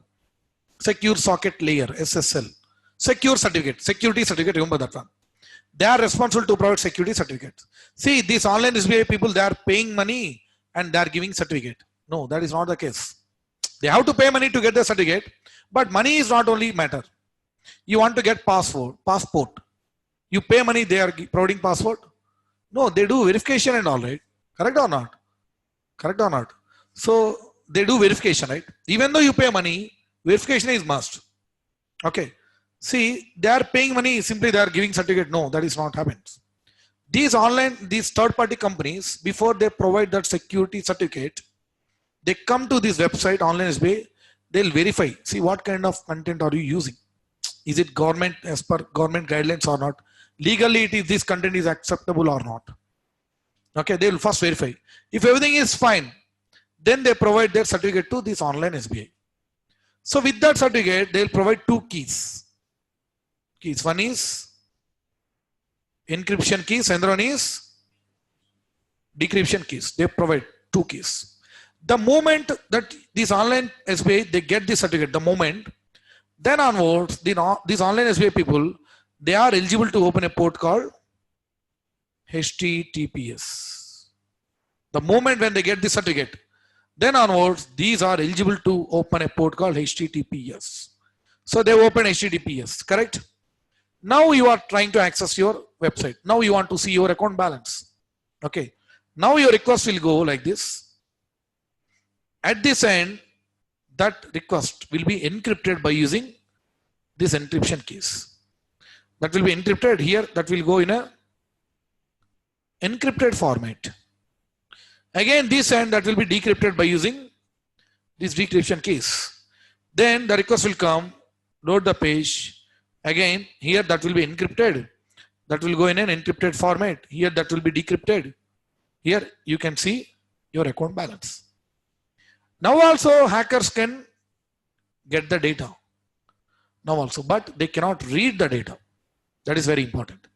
secure socket layer, SSL. Secure certificate, security certificate, remember that one. They are responsible to provide security certificates. See, these online SBI people, they are paying money and they are giving certificate. No, that is not the case. They have to pay money to get the certificate, but money is not only matter. You want to get passport. You pay money, they are providing passport. No, they do verification and all, right? Correct or not? Correct or not? So they do verification, right? Even though you pay money, verification is must. Okay. See, they are paying money, simply they are giving certificate. No, that is not happens. These third-party companies, before they provide that security certificate, they come to this website, online SBI, they'll verify. See, what kind of content are you using? Is it government, as per government guidelines or not? Legally, this content is acceptable or not? Okay, they will first verify. If everything is fine, then they provide their certificate to this online SBI. So with that certificate, they'll provide two keys. One is encryption keys, and one is decryption keys. They provide two keys. The moment that this online SBI, they get the certificate, the moment, then onwards, these online SBI people, they are eligible to open a port called HTTPS. The moment when they get the certificate, then onwards, these are eligible to open a port called HTTPS. So they open HTTPS, correct? Now you are trying to access your website. Now you want to see your account balance. Okay. Now your request will go like this. At this end, that request will be encrypted by using this encryption keys. That will be encrypted here. That will go in a encrypted format. Again, this end that will be decrypted by using these decryption keys. Then the request will come, load the page. Again, here that will be encrypted. That will go in an encrypted format. Here that will be decrypted. Here you can see your account balance. Now also hackers can get the data. Now also, but they cannot read the data. That is very important.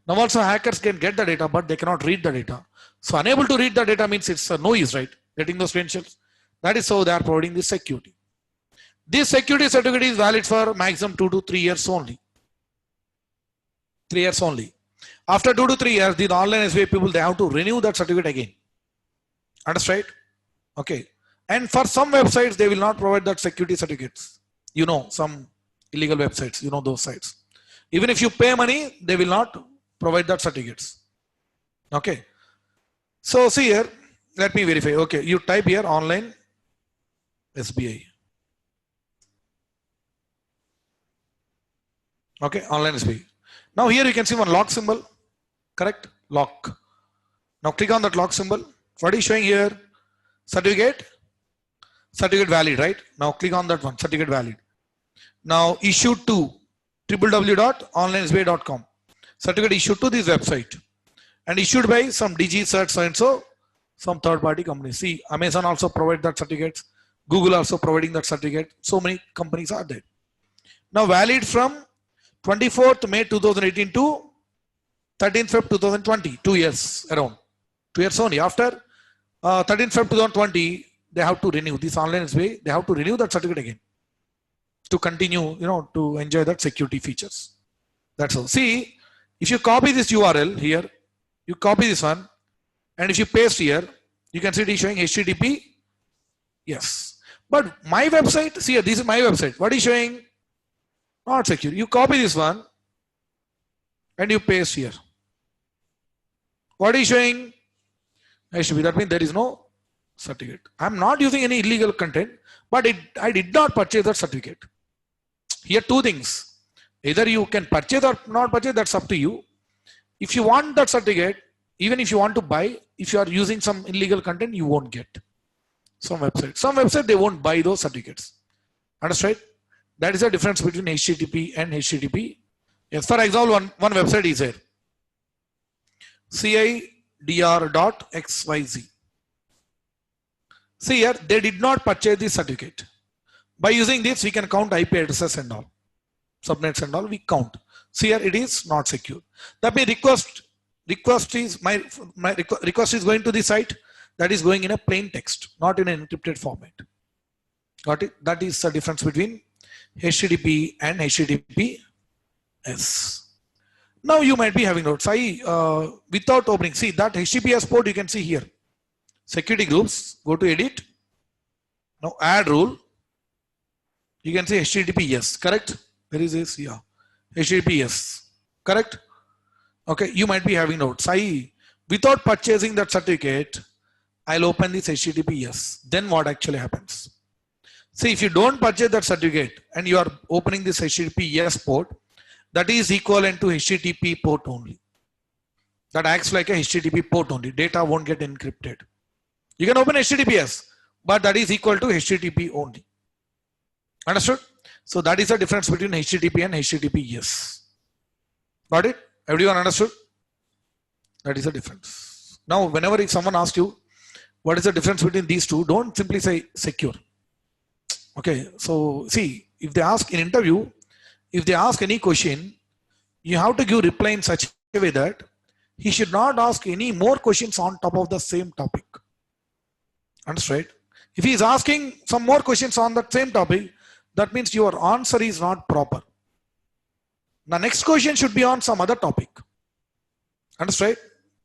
Now also hackers can get the data, but they cannot read the data. So unable to read the data means it's a no use, right? Getting those credentials. That is how they are providing this security. This security certificate is valid for maximum 2 to 3 years only. 3 years only. After 2 to 3 years, the online SBI people, they have to renew that certificate again. Understand? Okay. And for some websites, they will not provide that security certificates. You know, some illegal websites, you know those sites. Even if you pay money, they will not provide that certificates. Okay. So see here, let me verify. Okay, you type here online SBI. Okay, online SBI. Now here you can see one lock symbol, correct? Lock. Now click on that lock symbol. What is showing here? Certificate. Certificate valid, right? Now click on that one, certificate valid. Now issued to www.onlinesbay.com. Certificate issued to this website and issued by some DigiCert so and so, some third-party company. See, Amazon also provide that certificate. Google also providing that certificate. So many companies are there. Now valid from 24th May 2018 to 13th Feb 2020, 2 years around. 2 years only. After 13th Feb 2020, they have to renew this online way. They have to renew that certificate again to continue, to enjoy that security features. That's all. See, if you copy this URL here, you copy this one, and if you paste here, you can see it is showing HTTP. Yes. But my website, see here, this is my website. What is showing? Not secure. You copy this one and you paste here. What is showing? HTTP. That means there is no certificate. I'm not using any illegal content, but I did not purchase that certificate. Here two things. Either you can purchase or not purchase, that's up to you. If you want that certificate, even if you want to buy, if you are using some illegal content, you won't get. Some website they won't buy those certificates. Understand? That is the difference between HTTP and HTTP. Yes, for example, one website is here. CIDR.xyz. See here, they did not purchase this certificate. By using this, we can count IP addresses and all. Subnets and all, we count. See here, it is not secure. That means request request is request is going to the site, that is going in a plain text, not in an encrypted format. Got it? That is the difference between HTTP and HTTPS. Now you might be having notes. Without opening, see that HTTPS port you can see here. Security groups, go to edit. Now add rule. You can say HTTPS, correct? Where is this? Yeah. HTTPS, correct? Okay, you might be having notes. Without purchasing that certificate, I'll open this HTTPS. Then what actually happens? See, if you don't purchase that certificate and you are opening this HTTPS port, that is equivalent to HTTP port only. That acts like a HTTP port only. Data won't get encrypted. You can open HTTPS, but that is equal to HTTP only. Understood? So that is the difference between HTTP and HTTPS. Got it? Everyone understood? That is the difference. Now, whenever if someone asks you, what is the difference between these two? Don't simply say secure. Okay, so see, if they ask in interview, if they ask any question, you have to give reply in such a way that he should not ask any more questions on top of the same topic. Understood? If he is asking some more questions on that same topic, that means your answer is not proper. The next question should be on some other topic. Understood?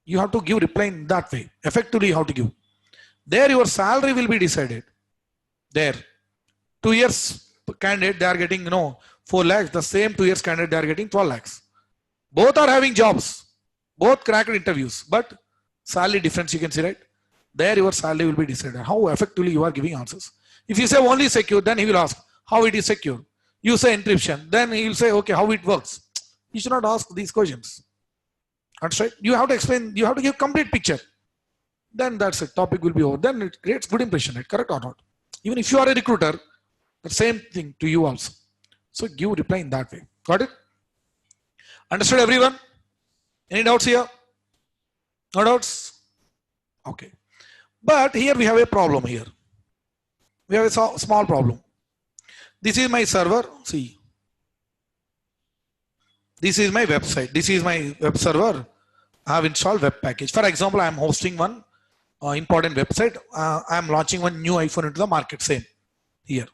You have to give reply in that way. Effectively, you have to give. There your salary will be decided. There. 2 years candidate, they are getting 4 lakhs. The same 2 years candidate, they are getting 12 lakhs. Both are having jobs. Both cracked interviews. But salary difference you can see, right? There your salary will be decided. How effectively you are giving answers. If you say only secure, then he will ask how it is secure. You say encryption, then he will say, okay, how it works. You should not ask these questions. Understand? You have to explain, you have to give complete picture. Then that's it, topic will be over. Then it creates good impression, right? Correct or not? Even if you are a recruiter, the same thing to you also. So give reply in that way. Got it? Understood everyone? Any doubts here? No doubts? Okay. But here we have a problem here. We have a small problem. This is my server. See. This is my website. This is my web server. I have installed web package. For example, I am hosting one important website. I am launching one new iPhone into the market. Same here.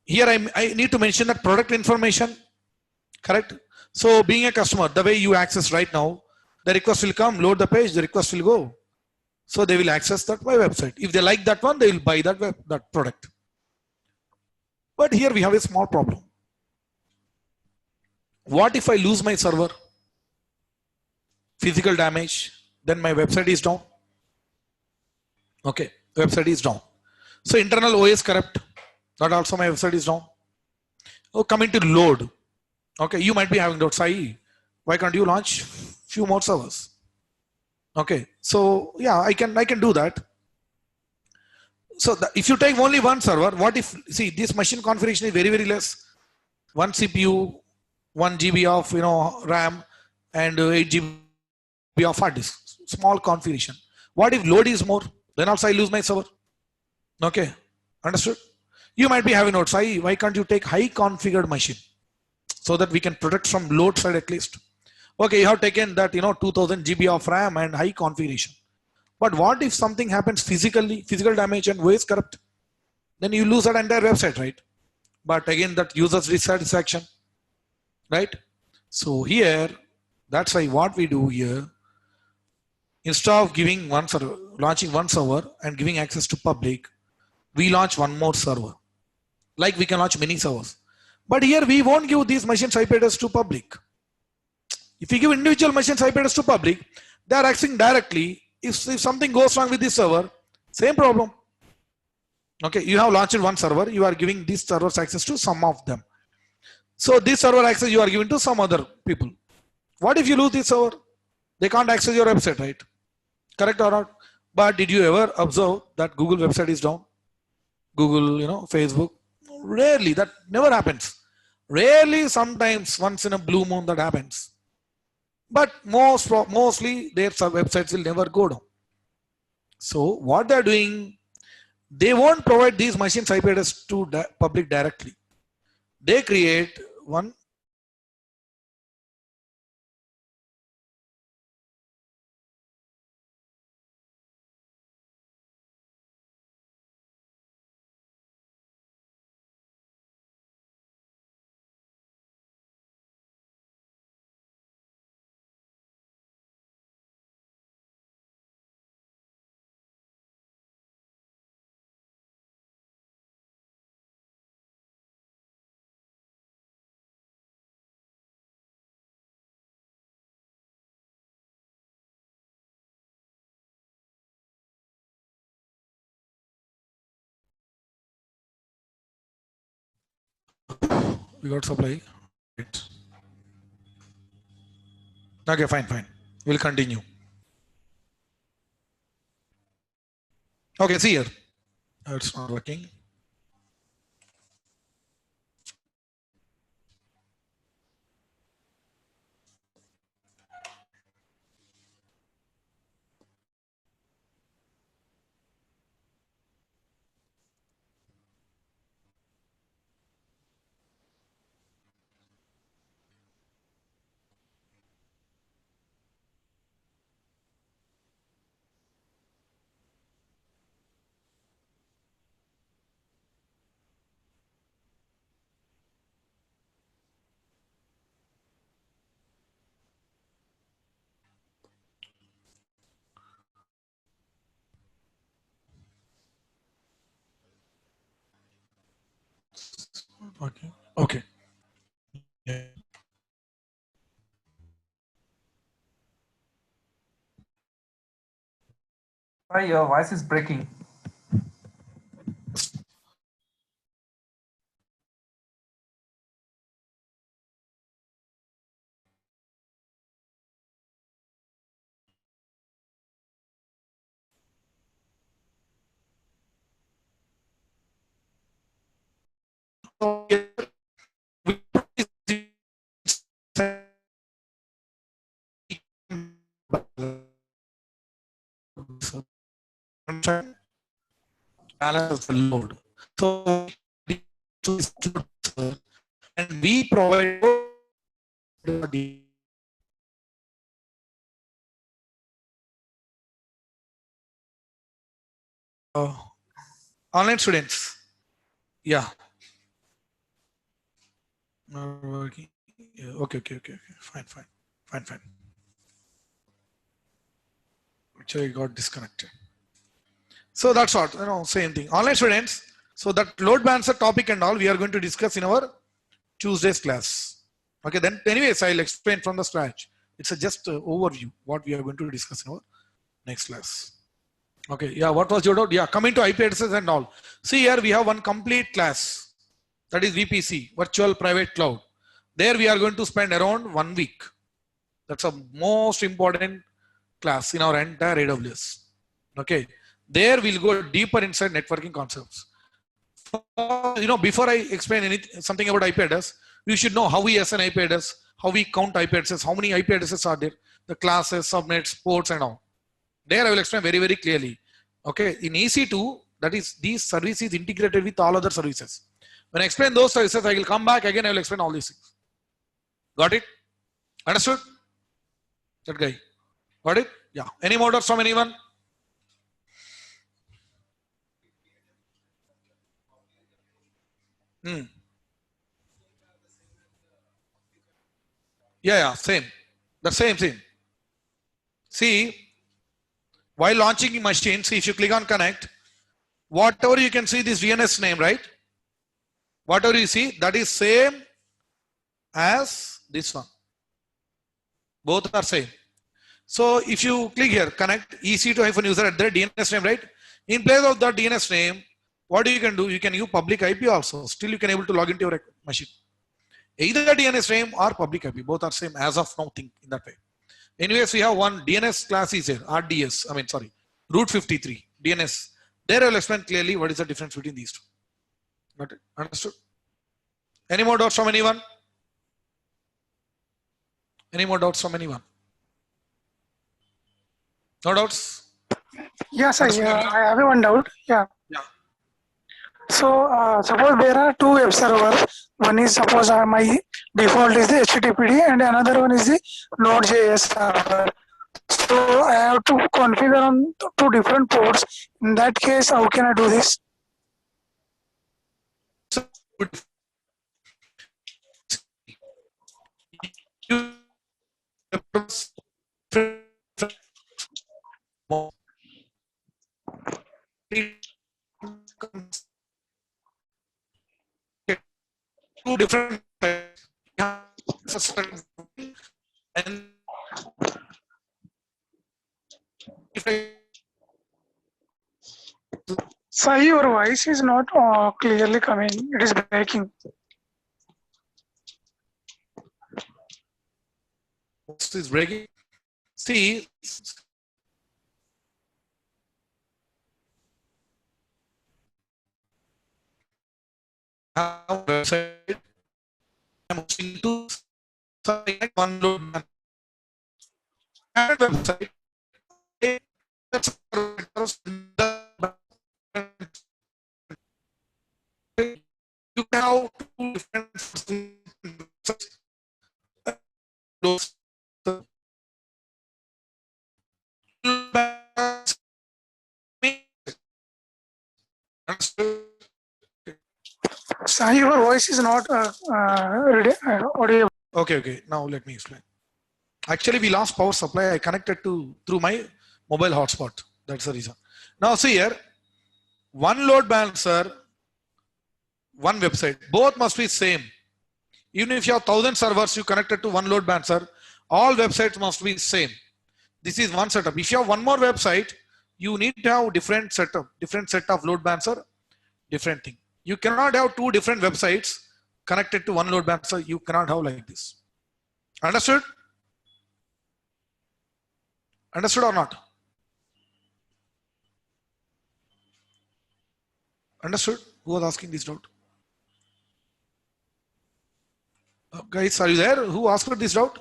Here I need to mention that product information. Correct? So being a customer, the way you access right now, the request will come, load the page, the request will go. So they will access that my website. If they like that one, they will buy that product. But here we have a small problem. What if I lose my server? Physical damage, then my website is down. Okay, website is down. So internal OS corrupt, that also my website is down. Oh, coming to load. Okay, you might be having doubts. Why can't you launch few more servers? Okay, so yeah, I can do that. So if you take only one server, what if, see, this machine configuration is very, very less. One CPU, 1 GB of RAM and 8 GB of hard disk. Small configuration. What if load is more? Then also I lose my server. Okay, understood? You might be having notes. Why can't you take high configured machine so that we can protect from load side at least? Okay, you have taken that 2000 GB of RAM and high configuration. But what if something happens physically, physical damage and OS corrupt? Then you lose that entire website, right? But again, that user's dissatisfaction, right? So here, that's why what we do here, instead of giving one server, launching one server and giving access to public, we launch one more server. Like we can launch many servers. But here we won't give these machines IP address to public. If we give individual machines IP address to public, they are accessing directly. If something goes wrong with this server, same problem. Okay, you have launched one server, you are giving these servers access to some of them. So this server access you are giving to some other people. What if you lose this server? They can't access your website, right? Correct or not? But did you ever observe that Google website is down? Google, Facebook? Rarely, that never happens. Rarely, sometimes, once in a blue moon that happens. But mostly their websites will never go down. So what they're doing, they won't provide these machines IP address to public directly. They create one We got supply. Right. Okay, fine. We'll continue. Okay, see here. It's not working. Okay. Okay. Yeah. Sorry, your voice is breaking. Balance the load. So and we provide uh, online students. Yeah. Not working. Yeah. Okay. Fine. Actually, got disconnected. So that's what, same thing. Online students. So that load balancer topic and all we are going to discuss in our Tuesday's class. Okay, then anyways, I'll explain from the scratch. It's a just overview what we are going to discuss in our next class. Okay, yeah, what was your doubt? Yeah, coming to IP addresses and all. See here we have one complete class, that is VPC, Virtual Private Cloud. There we are going to spend around 1 week. That's a most important class in our entire AWS. Okay, there we'll go deeper inside networking concepts. Before I explain anything, something about IP address, you should know how we assign IP address, how we count IP addresses, how many IP addresses are there, the classes, subnets, ports, and all. There I will explain very clearly. Okay, in EC2, that is these services integrated with all other services. When I explain those services, I will come back again. I will explain all these things. Got it? Understood? That guy. Got it? Yeah. Any more doubts from anyone? Hmm. Yeah. Same. The same thing. See, while launching machine, see if you click on connect, whatever you can see this DNS name, right? Whatever you see, that is same as this one. Both are same. So if you click here, connect EC2-user at the DNS name, right? In place of that DNS name, what you can do? You can use public IP also. Still, you can able to log into your machine. Either DNS name or public IP, both are same as of now. Think in that way. Anyways, we have one DNS class is here, RDS. Route 53 DNS. There I will explain clearly what is the difference between these two. Got it? Understood? Any more doubts from anyone? Any more doubts from anyone? No doubts? Yes, Understood? I have one doubt. Yeah. Yeah. So suppose there are two web servers. One is suppose my default is the HTTPD and another one is the Node.js server. So I have to configure on two different ports. In that case, how can I do this? Two different and if I Sai, your voice is not clearly coming. It is breaking. Voice is breaking. See, have website. I'm moving to one load website. You can have two different Sai, your voice is not audible. Okay. Now let me explain. Actually, we lost power supply. I connected through my mobile hotspot. That's the reason. Now see here, one load balancer, one website. Both must be same. Even if you have 1,000 servers, you connected to one load balancer, all websites must be same. This is one setup. If you have one more website, you need to have different setup, different set of load balancer, different thing. You cannot have two different websites connected to one load balancer. You cannot have like this. Understood? Understood or not? Understood? Who was asking this doubt? Guys, are you there? Who asked this doubt?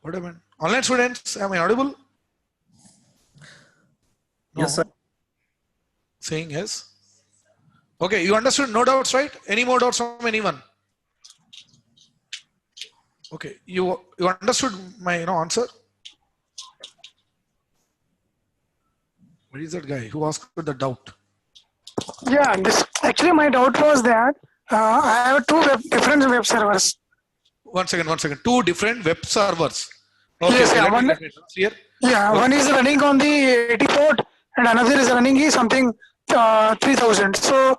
What happened? Online students, am I audible? No. Yes, sir. Saying yes. Okay, you understood? No doubts, right? Any more doubts from anyone? Okay, you understood my answer? Where is that guy who asked the doubt? Yeah, this actually my doubt was that I have two different web servers. One second. Two different web servers. Okay, Yes, okay, yeah, let me clear. Yeah, Okay. one is running on the 80 port and another is running is something 3000. So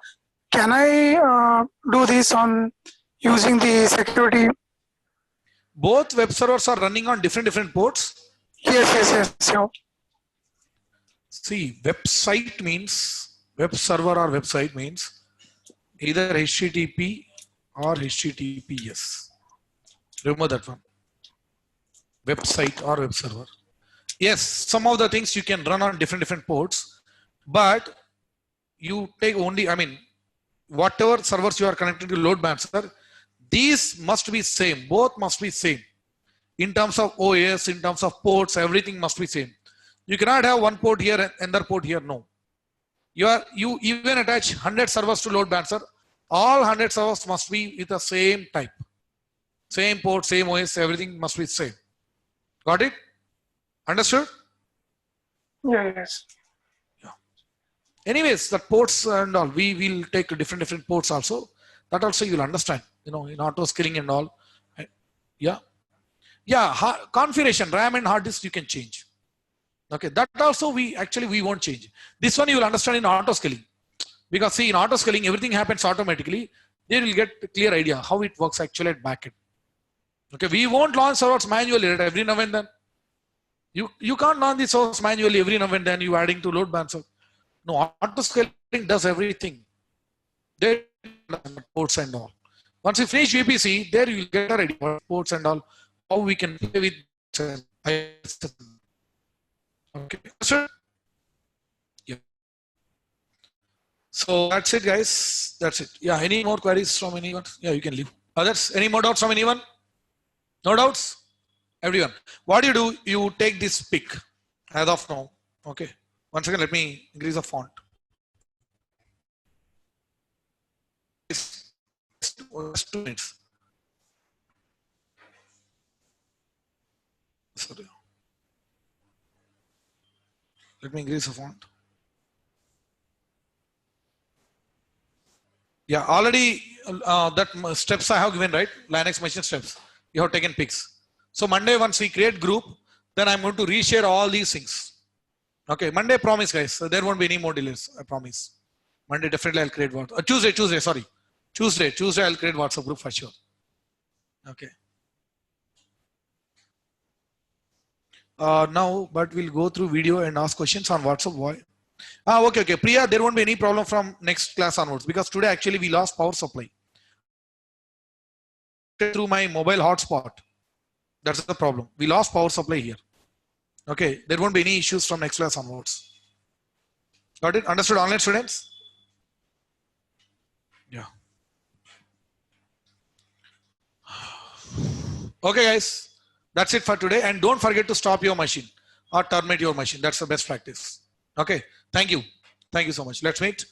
can I do this on using the security? Both web servers are running on different ports. Yes. So, See, website means web server or website means either HTTP or HTTPS. Remember that one. Website or web server. Yes, some of the things you can run on different ports, but you take only, whatever servers you are connected to load balancer, these must be same. Both must be same. In terms of OS, in terms of ports, everything must be same. You cannot have one port here and another port here. No. You even attach 100 servers to load balancer. All 100 servers must be with the same type. Same port, same OS, everything must be same. Got it? Understood? yes. Anyways, the ports and all, we will take different ports also. That also you will understand, in auto scaling and all. Yeah. Configuration, RAM and hard disk you can change. Okay, that also we won't change. This one you will understand in auto scaling. Because see, in auto scaling, everything happens automatically. They will get a clear idea how it works actually at backend. Okay, we won't launch servers manually right, every now and then. You can't launch the source manually every now and then. You adding to load balancer. No, auto scaling does everything. They ports and all. Once you finish VPC, there you will get a idea ports and all. How we can play with. Okay, sir. Yeah. So that's it, guys. That's it. Yeah. Any more queries from anyone? Yeah, you can leave. Others? Any more doubts from anyone? No doubts? Everyone. What do? You take this pic as of now. Okay. One second. Let me increase the font. It's 2 minutes. Sorry. Let me increase the font. Yeah, already that steps I have given, right? Linux machine steps. You have taken pics. So Monday, once we create group, then I'm going to reshare all these things. Okay, Monday, promise, guys. So there won't be any more delays. I promise. Monday, definitely I'll create WhatsApp. Tuesday, sorry. Tuesday, I'll create WhatsApp group for sure. Okay. Now, but we'll go through video and ask questions on WhatsApp. Why? Okay. Priya, there won't be any problem from next class onwards because today actually we lost power supply. through my mobile hotspot. That's the problem. We lost power supply here. Okay, there won't be any issues from next class onwards. Got it? Understood, online students? Yeah. Okay, guys. That's it for today. And don't forget to stop your machine or terminate your machine. That's the best practice. Okay. Thank you. Thank you so much. Let's meet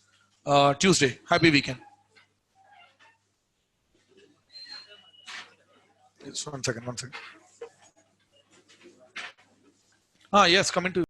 Tuesday. Happy weekend. Just 1 second. 1 second. Yes, coming to